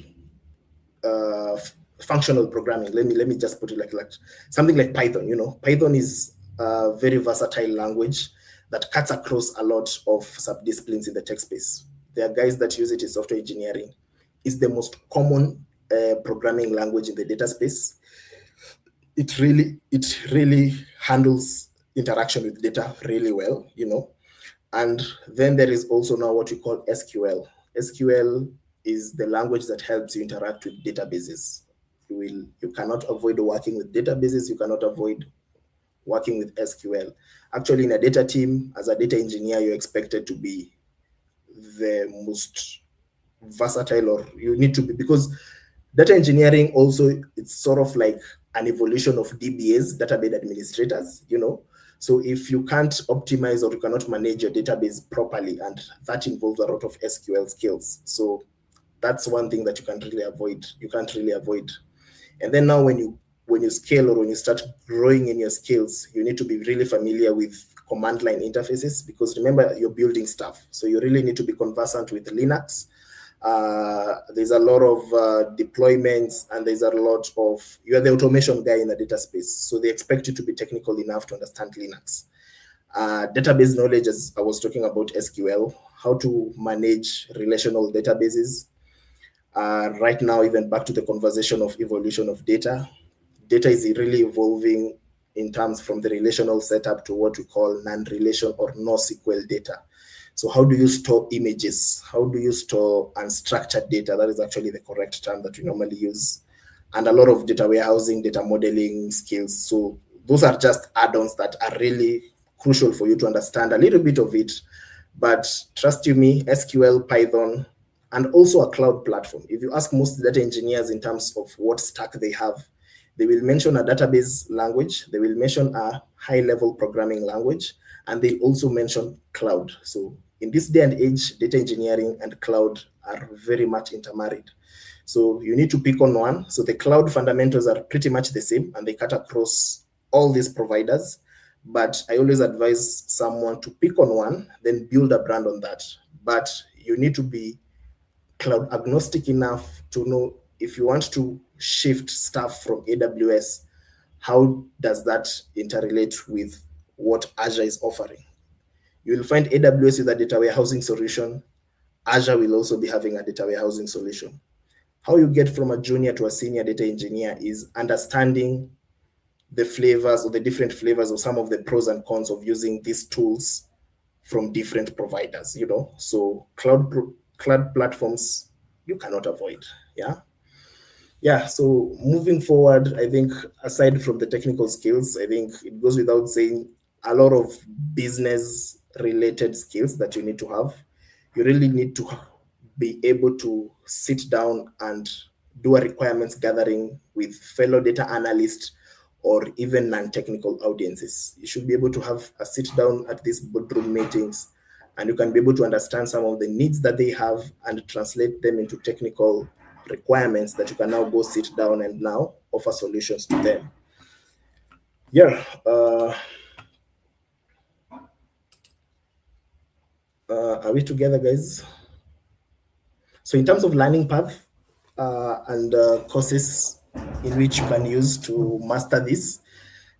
functional programming? Let me just put it like something like Python. Python is a very versatile language that cuts across a lot of sub-disciplines in the tech space. There are guys that use it in software engineering. It's the most common programming language in the data space. It really handles interaction with data really well, And then there is also now what we call SQL. SQL is the language that helps you interact with databases. You cannot avoid working with databases. You cannot avoid working with SQL. Actually, in a data team, as a data engineer, you're expected to be the most versatile, or you need to be, because data engineering also, it's sort of like an evolution of DBAs, database administrators, So if you can't optimize or you cannot manage your database properly, and that involves a lot of SQL skills. So that's one thing that you can't really avoid. And then now when you scale, or when you start growing in your skills, you need to be really familiar with command line interfaces, because remember, you're building stuff. So you really need to be conversant with Linux. There's a lot of deployments, and there's a lot of, you're the automation guy in the data space. So they expect you to be technical enough to understand Linux. Database knowledge, as I was talking about SQL, how to manage relational databases. Right now, even back to the conversation of evolution of data. Data is really evolving in terms from the relational setup to what we call non-relation or NoSQL data. So how do you store images? How do you store unstructured data? That is actually the correct term that we normally use. And a lot of data warehousing, data modeling skills. So those are just add-ons that are really crucial for you to understand a little bit of it. But trust you me, SQL, Python, and also a cloud platform. If you ask most data engineers in terms of what stack they have, they will mention a database language, they will mention a high-level programming language, and they also mention cloud. So in this day and age, data engineering and cloud are very much intermarried. So you need to pick on one. So the cloud fundamentals are pretty much the same, and they cut across all these providers. But I always advise someone to pick on one, then build a brand on that. But you need to be cloud agnostic enough to know, if you want to shift stuff from AWS, how does that interrelate with what Azure is offering? You will find AWS with a data warehousing solution. Azure will also be having a data warehousing solution. How you get from a junior to a senior data engineer is understanding the flavors, or the different flavors, or some of the pros and cons of using these tools from different providers. So cloud platforms you cannot avoid. Yeah, so moving forward, I think aside from the technical skills, I think it goes without saying a lot of business related skills that you need to have. You really need to be able to sit down and do a requirements gathering with fellow data analysts or even non-technical audiences. You should be able to have a sit down at these boardroom meetings, and you can be able to understand some of the needs that they have and translate them into technical requirements that you can now go sit down and now offer solutions to them. Yeah. Are we together, guys? So in terms of learning path and courses in which you can use to master this,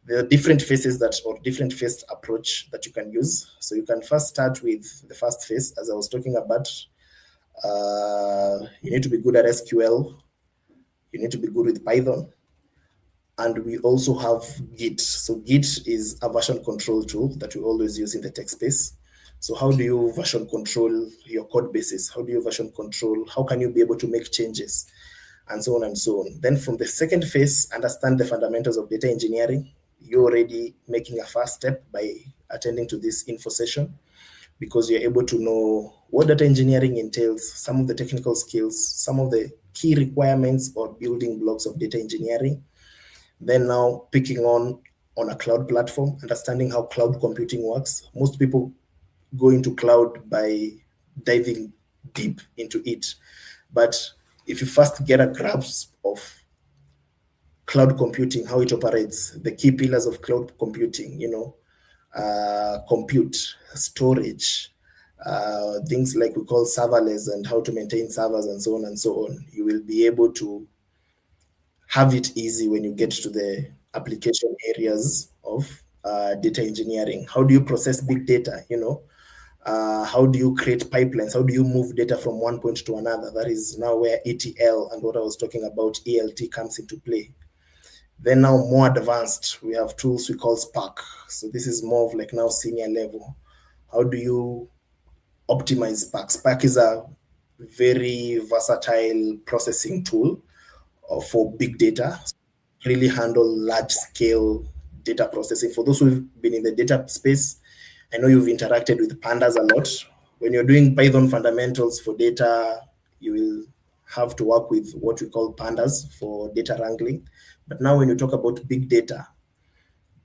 there are different phases that, or different phased approach that you can use. So you can first start with the first phase, as I was talking about. You need to be good at SQL. You need to be good with Python. And we also have Git. So Git is a version control tool that we always use in the tech space. So how do you version control your code bases? How do you version control? How can you be able to make changes? And so on and so on. Then from the second phase, understand the fundamentals of data engineering. You're already making a first step by attending to this info session, because you're able to know what data engineering entails, some of the technical skills, some of the key requirements or building blocks of data engineering. Then now picking on a cloud platform, understanding how cloud computing works. Most people go into cloud by diving deep into it. But if you first get a grasp of cloud computing, how it operates, the key pillars of cloud computing, compute, storage, things like we call serverless and how to maintain servers and so on and so on, you will be able to have it easy when you get to the application areas of data engineering. How do you process big data? How do you create pipelines? How do you move data from one point to another? That is now where ETL and what I was talking about, ELT, comes into play. Then now more advanced, we have tools we call Spark. So this is more of like now senior level. How do you optimize Spark? Spark is a very versatile processing tool for big data, really handle large scale data processing. For those who've been in the data space, I know you've interacted with pandas a lot. When you're doing Python fundamentals for data, you will have to work with what we call pandas for data wrangling. But now when you talk about big data,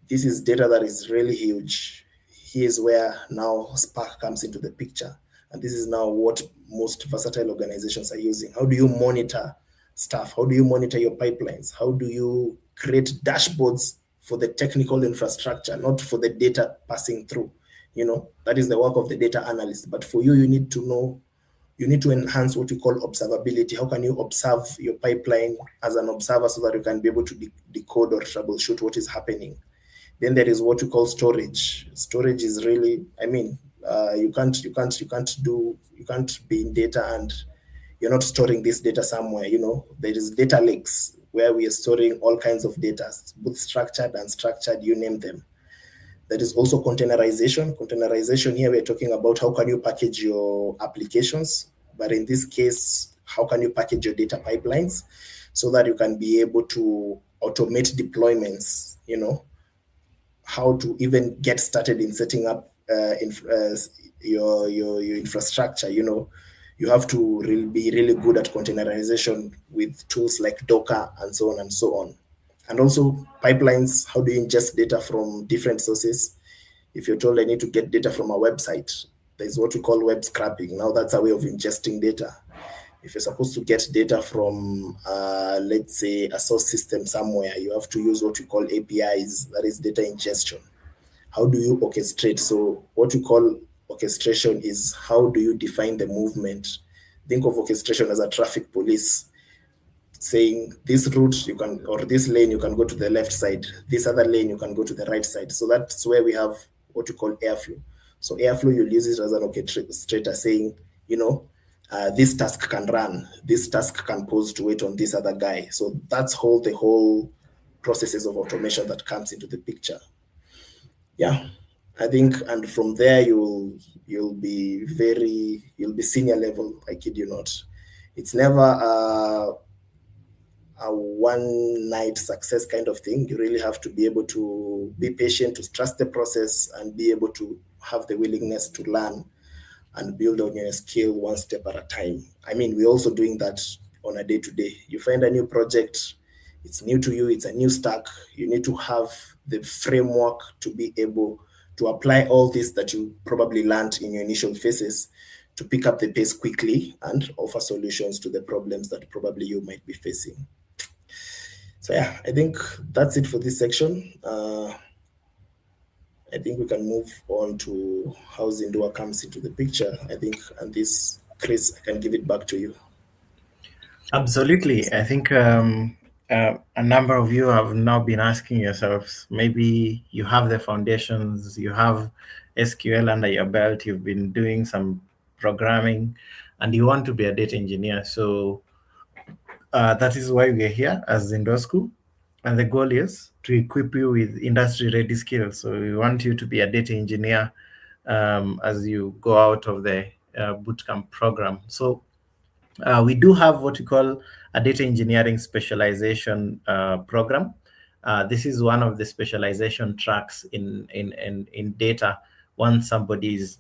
this is data that is really huge. Here's where now Spark comes into the picture. And this is now what most versatile organizations are using. How do you monitor stuff? How do you monitor your pipelines? How do you create dashboards for the technical infrastructure, not for the data passing through? That is the work of the data analyst. But for you, you need to know, you need to enhance what we call observability. How can you observe your pipeline as an observer so that you can be able to decode or troubleshoot what is happening? Then there is what we call storage. Storage is really, you can't be in data and you're not storing this data somewhere. There is data lakes where we are storing all kinds of data, both structured and unstructured, you name them. There is also containerization. Containerization, here we're talking about how can you package your applications, but in this case, how can you package your data pipelines so that you can be able to automate deployments, how to even get started in setting up your infrastructure. You have to be really good at containerization with tools like Docker and so on and so on. And also pipelines, how do you ingest data from different sources? If you're told I need to get data from a website, there's what we call web scraping. Now that's a way of ingesting data. If you're supposed to get data from, let's say, a source system somewhere, you have to use what we call APIs, that is data ingestion. How do you orchestrate? So what we call orchestration is how do you define the movement? Think of orchestration as a traffic police saying this route you can, or this lane you can go to the left side, this other lane you can go to the right side. So that's where we have what we call airflow. So airflow, you'll use it as an orchestrator saying, this task can run, this task can pause to wait on this other guy. So that's the whole processes of automation that comes into the picture. Yeah, I think, and from there you'll be senior level, I kid you not. It's never a one night success kind of thing. You really have to be able to be patient, to trust the process, and be able to have the willingness to learn and build on your skill one step at a time. I mean, we're also doing that on a day to day. You find a new project, it's new to you, it's a new stack. You need to have the framework to be able to apply all this that you probably learned in your initial phases to pick up the pace quickly and offer solutions to the problems that probably you might be facing. So yeah, I think that's it for this section. I think we can move on to how Zindua comes into the picture. I think, and this, Chris, I can give it back to you. Absolutely. I think a number of you have now been asking yourselves, maybe you have the foundations, you have SQL under your belt, you've been doing some programming, and you want to be a data engineer. So that is why we are here as Zindua School. And the goal is to equip you with industry-ready skills. So we want you to be a data engineer as you go out of the bootcamp program. So we do have what we call a data engineering specialization program. This is one of the specialization tracks in data. Once somebody is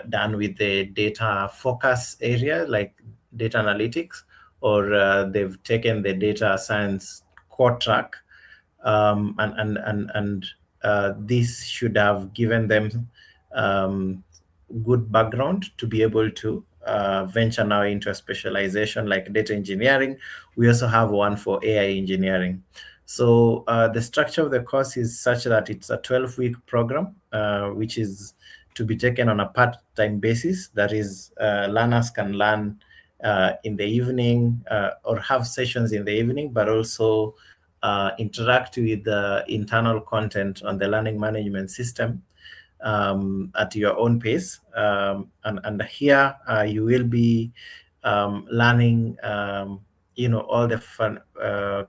done with the data focus area, like data analytics, or they've taken the data science core track, and this should have given them good background to be able to venture now into a specialization like data engineering. We also have one for AI engineering. So the structure of the course is such that it's a 12-week program, which is to be taken on a part-time basis. That is, learners can learn in the evening or have sessions in the evening, but also interact with the internal content on the learning management system at your own pace. And here you will be learning all the fun,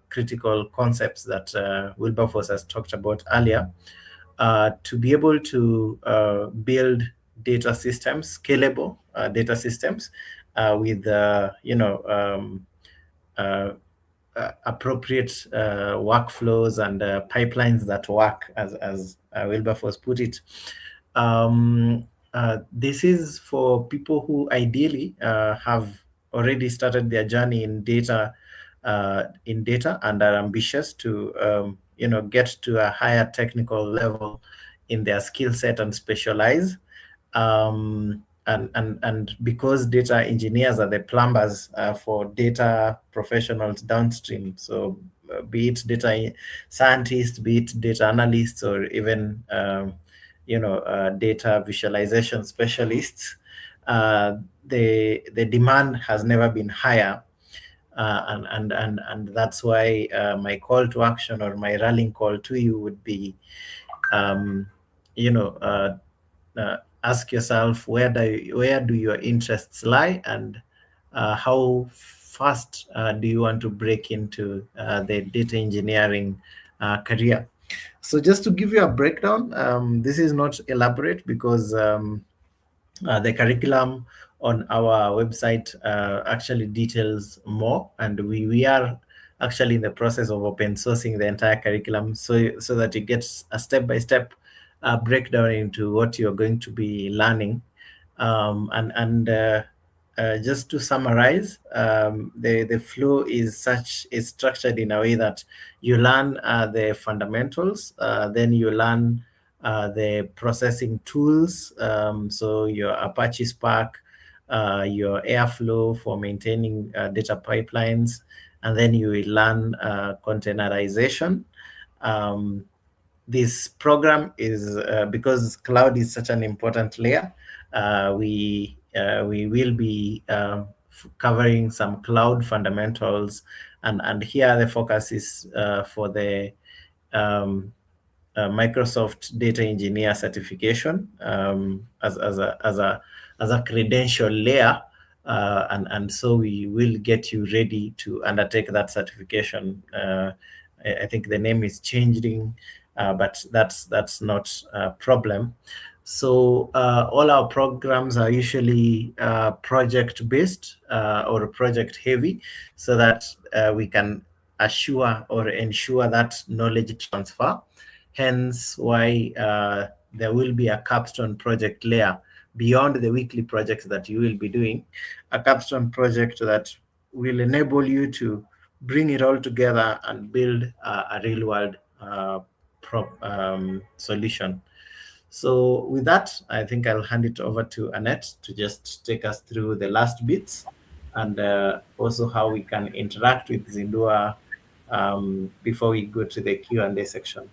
critical concepts that Wilberforce has talked about earlier, to be able to build data systems, scalable data systems with appropriate workflows and pipelines that work, as Wilberforce put it. This is for people who ideally have already started their journey in data and are ambitious to get to a higher technical level in their skill set and specialize. And because data engineers are the plumbers for data professionals downstream, so be it data scientists, be it data analysts, or even data visualization specialists, the demand has never been higher. And that's why my call to action, or my rallying call to you, would be ask yourself, where do your interests lie, and how fast do you want to break into the data engineering career. So just to give you a breakdown, this is not elaborate because the curriculum on our website actually details more, and we are actually in the process of open sourcing the entire curriculum so that it gets a step-by-step breakdown into what you're going to be learning. Just to summarize, the flow is structured in a way that you learn the fundamentals, then you learn the processing tools, so your Apache Spark, your Airflow for maintaining data pipelines, and then you will learn containerization. This program is, because cloud is such an important layer, we will be covering some cloud fundamentals, and here the focus is for the Microsoft Data Engineer certification as a credential layer, and so we will get you ready to undertake that certification. I think the name is changing, but that's not a problem. So all our programs are usually project-based or project-heavy, so that we can assure or ensure that knowledge transfer. Hence why there will be a capstone project layer beyond the weekly projects that you will be doing, a capstone project that will enable you to bring it all together and build a real-world solution. So with that, I think I'll hand it over to Annette to just take us through the last bits, and also how we can interact with Zindua before we go to the Q&A section.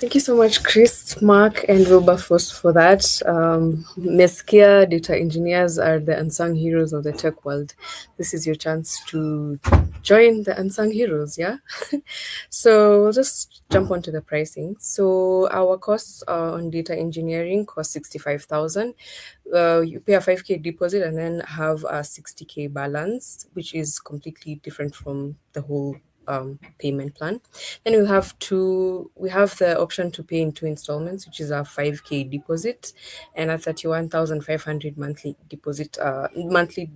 Thank you so much, Chris, Mark, and Wilberforce for that. Meskia data engineers are the unsung heroes of the tech world. This is your chance to join the unsung heroes, yeah? So we'll just jump onto the pricing. So our costs on data engineering cost 65,000. You pay a 5K deposit and then have a 60K balance, which is completely different from the whole payment plan. Then we have the option to pay in 2 installments, which is a 5K deposit and a 31,500 monthly deposit, monthly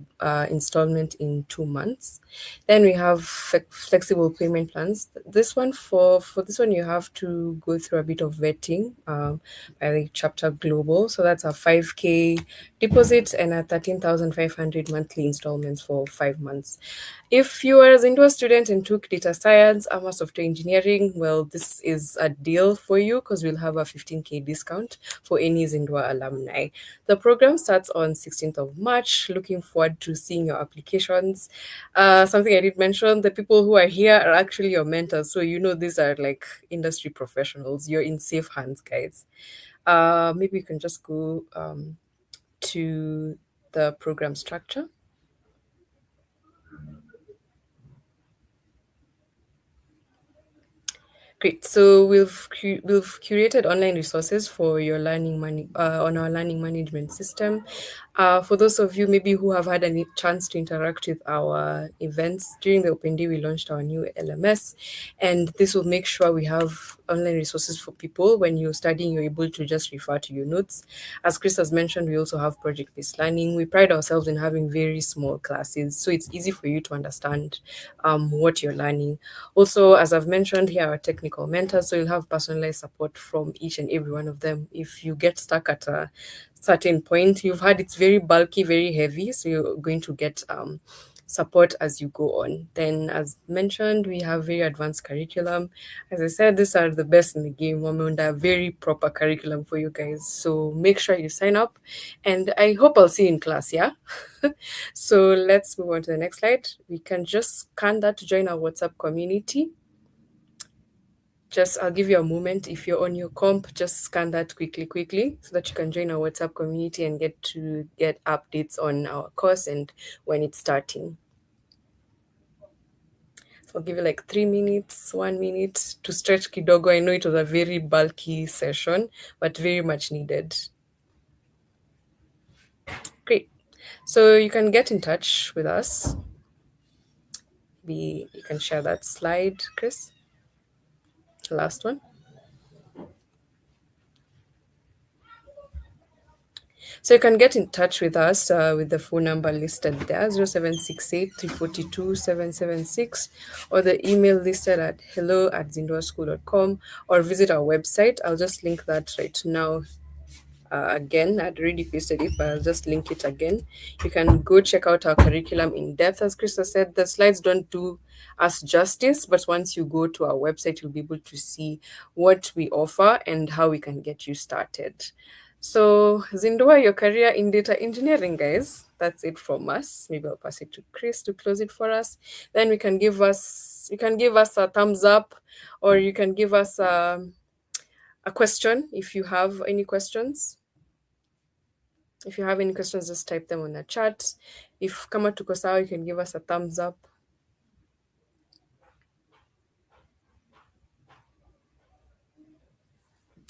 installment in 2 months. Then we have flexible payment plans. For this one, you have to go through a bit of vetting by the Chapter Global. So that's a 5K deposit and a 13,500 monthly installments for 5 months. If you are a Zindua student and took data science, or software engineering, well, this is a deal for you because we'll have a 15K discount for any Zindua alumni. The program starts on 16th of March. Looking forward to seeing your applications. Something I did mention, the people who are here are actually your mentors. So, these are like industry professionals. You're in safe hands, guys. Maybe you can just go to the program structure. Great. So we've curated online resources for your on our learning management system. For those of you maybe who have had a chance to interact with our events during the Open Day, we launched our new LMS, and this will make sure we have online resources for people. When you're studying, you're able to just refer to your notes. As Chris has mentioned, we also have project-based learning. We pride ourselves in having very small classes, so it's easy for you to understand what you're learning. Also, as I've mentioned, here are technical mentors, so you'll have personalized support from each and every one of them. If you get stuck at a certain point, you've had it's very bulky, very heavy, so you're going to get support as you go on. Then, as mentioned, we have very advanced curriculum. As I said, these are the best in the game. Wamunda, very proper curriculum for you guys. So make sure you sign up, and I hope I'll see you in class. Yeah. So let's move on to the next slide. We can just scan that to join our WhatsApp community. I'll give you a moment. If you're on your comp, just scan that quickly so that you can join our WhatsApp community and get updates on our course and when it's starting. So I'll give you like 3 minutes, 1 minute to stretch kidogo. I know it was a very bulky session, but very much needed. Great. So you can get in touch with us. You can share that slide, Chris. The last one. So you can get in touch with us with the phone number listed there, 0768 342 776, or the email listed at hello@zinduaschool.com, or visit our website. I'll just link that right now. Again, I'd already pasted it, but I'll just link it again. You can go check out our curriculum in depth. As Krista said, the slides don't do us justice, but once you go to our website, you'll be able to see what we offer and how we can get you started. So, Zindua, your career in data engineering, guys. That's it from us. Maybe I'll pass it to Chris to close it for us. Then you can give us a thumbs up, or you can give us a question if you have any questions. If you have any questions, just type them on the chat. If kama tuko sawa, you can give us a thumbs up.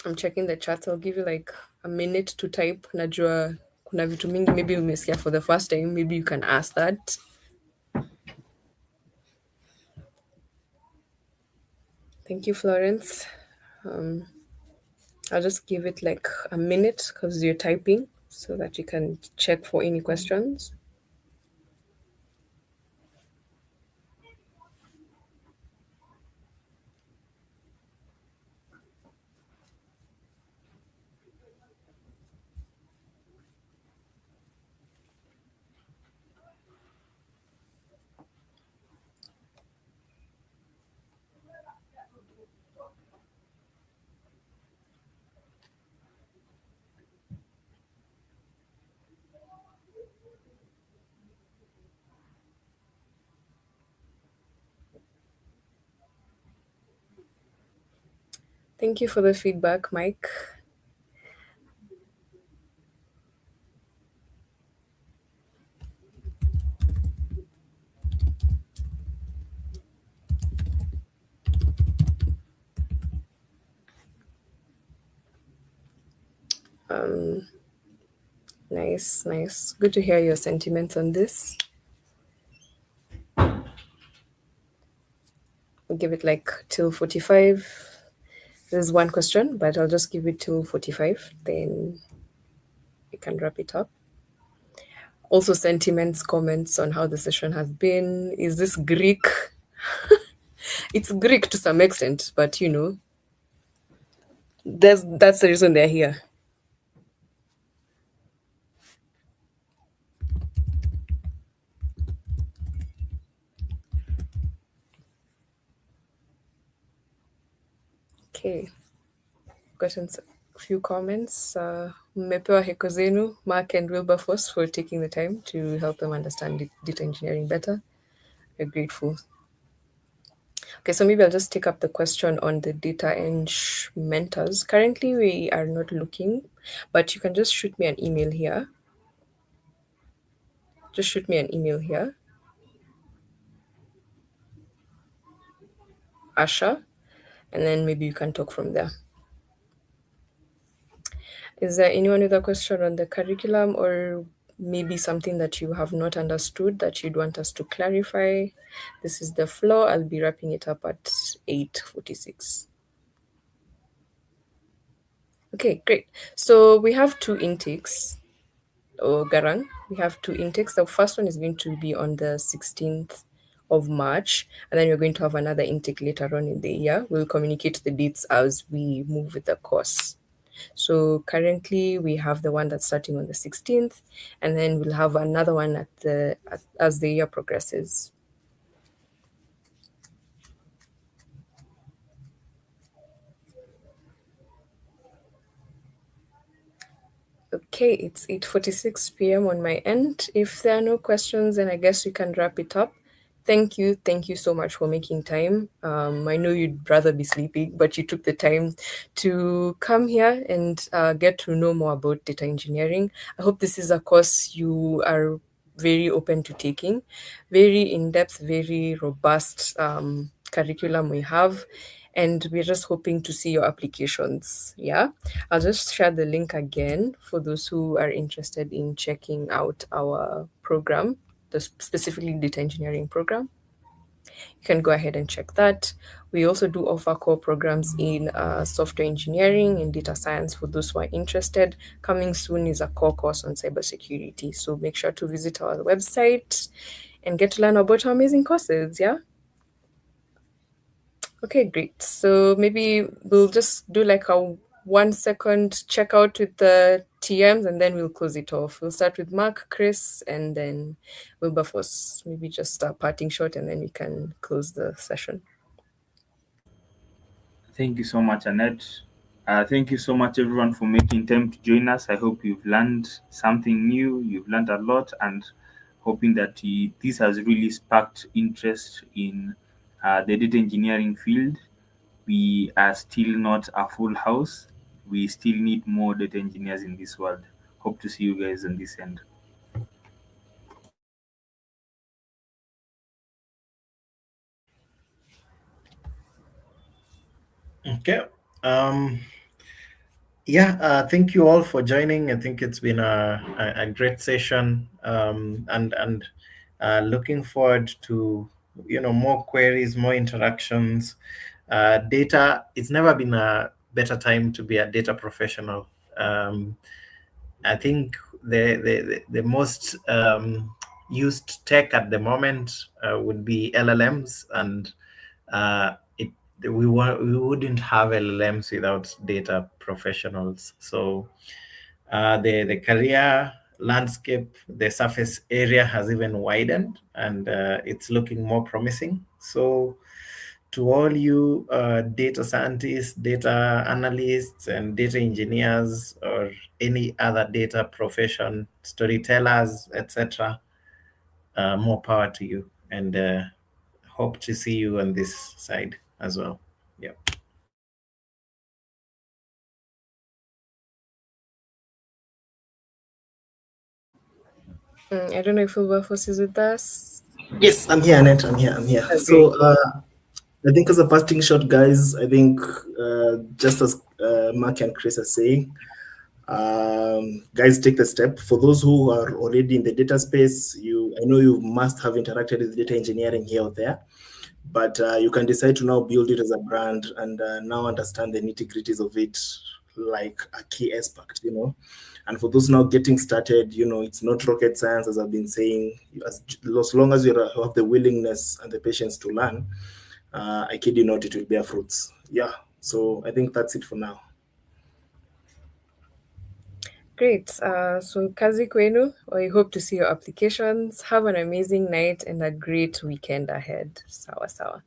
I'm checking the chat. I'll give you like a minute to type. Najua kuna vitu mingi maybe umesikia for the first time. Maybe you can ask that. Thank you, Florence. I'll just give it like a minute because you're typing so that you can check for any questions. Thank you for the feedback, Mike. Nice, nice. Good to hear your sentiments on this. I'll give it like till 45. There's one question, but I'll just give it till 45. Then we can wrap it up. Also, sentiments, comments on how the session has been. Is this Greek? It's Greek to some extent, but you know, that's the reason they're here. Okay, gotten a few comments. Mmepewa heko zenu, Mark and Wilberforce, for taking the time to help them understand data engineering better. We're grateful. Okay, so maybe I'll just take up the question on the data eng mentors. Currently, we are not looking, but you can just shoot me an email here. Just shoot me an email here, Asha, and then maybe you can talk from there. Is there anyone with a question on the curriculum or maybe something that you have not understood that you'd want us to clarify? This is the floor. I'll be wrapping it up at 8:46. Okay, great. So we have two intakes. Garang, we have two intakes. The first one is going to be on the 16th of March, and then we're going to have another intake later on in the year. We'll communicate the dates as we move with the course. So currently we have the one that's starting on the 16th, and then we'll have another one as the year progresses. Okay, it's 8:46 p.m. on my end. If there are no questions, then I guess we can wrap it up. Thank you so much for making time. I know you'd rather be sleeping, but you took the time to come here and get to know more about data engineering. I hope this is a course you are very open to taking. Very in-depth, very robust curriculum we have, and we're just hoping to see your applications. Yeah, I'll just share the link again for those who are interested in checking out our program, the specifically data engineering program. You can go ahead and check that. We also do offer core programs in software engineering and data science for those who are interested. Coming soon is a core course on cybersecurity. So make sure to visit our website and get to learn about our amazing courses. Yeah. Okay, great. So maybe we'll just do like a 1 second checkout with the TMs and then we'll close it off. We'll start with Mark, Chris, and then Wilberforce. Maybe just a parting shot and then we can close the session. Thank you so much, Annette. Thank you so much, everyone, for making time to join us. I hope you've learned something new. You've learned a lot, and hoping that this has really sparked interest in the data engineering field. We are still not a full house. We still need more data engineers in this world. Hope to see you guys on this end. Okay. Thank you all for joining. I think it's been a great session, and looking forward to more queries, more interactions. Data, it's never been a better time to be a data professional. I think the most used tech at the moment would be LLMs, and we wouldn't have LLMs without data professionals. So the career landscape, the surface area has even widened, and it's looking more promising. So to all you data scientists, data analysts, and data engineers, or any other data profession, storytellers, etc., more power to you, and hope to see you on this side as well. Yeah. I don't know if Wilberforce is with us. Yes, I'm here, Annette. I'm here. I'm here. Okay. So I think as a parting shot, guys, I think just as Mark and Chris are saying, guys, take the step. For those who are already in the data space, I know you must have interacted with data engineering here or there, but you can decide to now build it as a brand and now understand the nitty-gritties of it like a key aspect, And for those now getting started, it's not rocket science, as I've been saying. As long as you have the willingness and the patience to learn, I kid you not, it will bear fruits. Yeah, so I think that's it for now. Great. So kazi kwenu. We hope to see your applications. Have an amazing night and a great weekend ahead. Sawa sawa.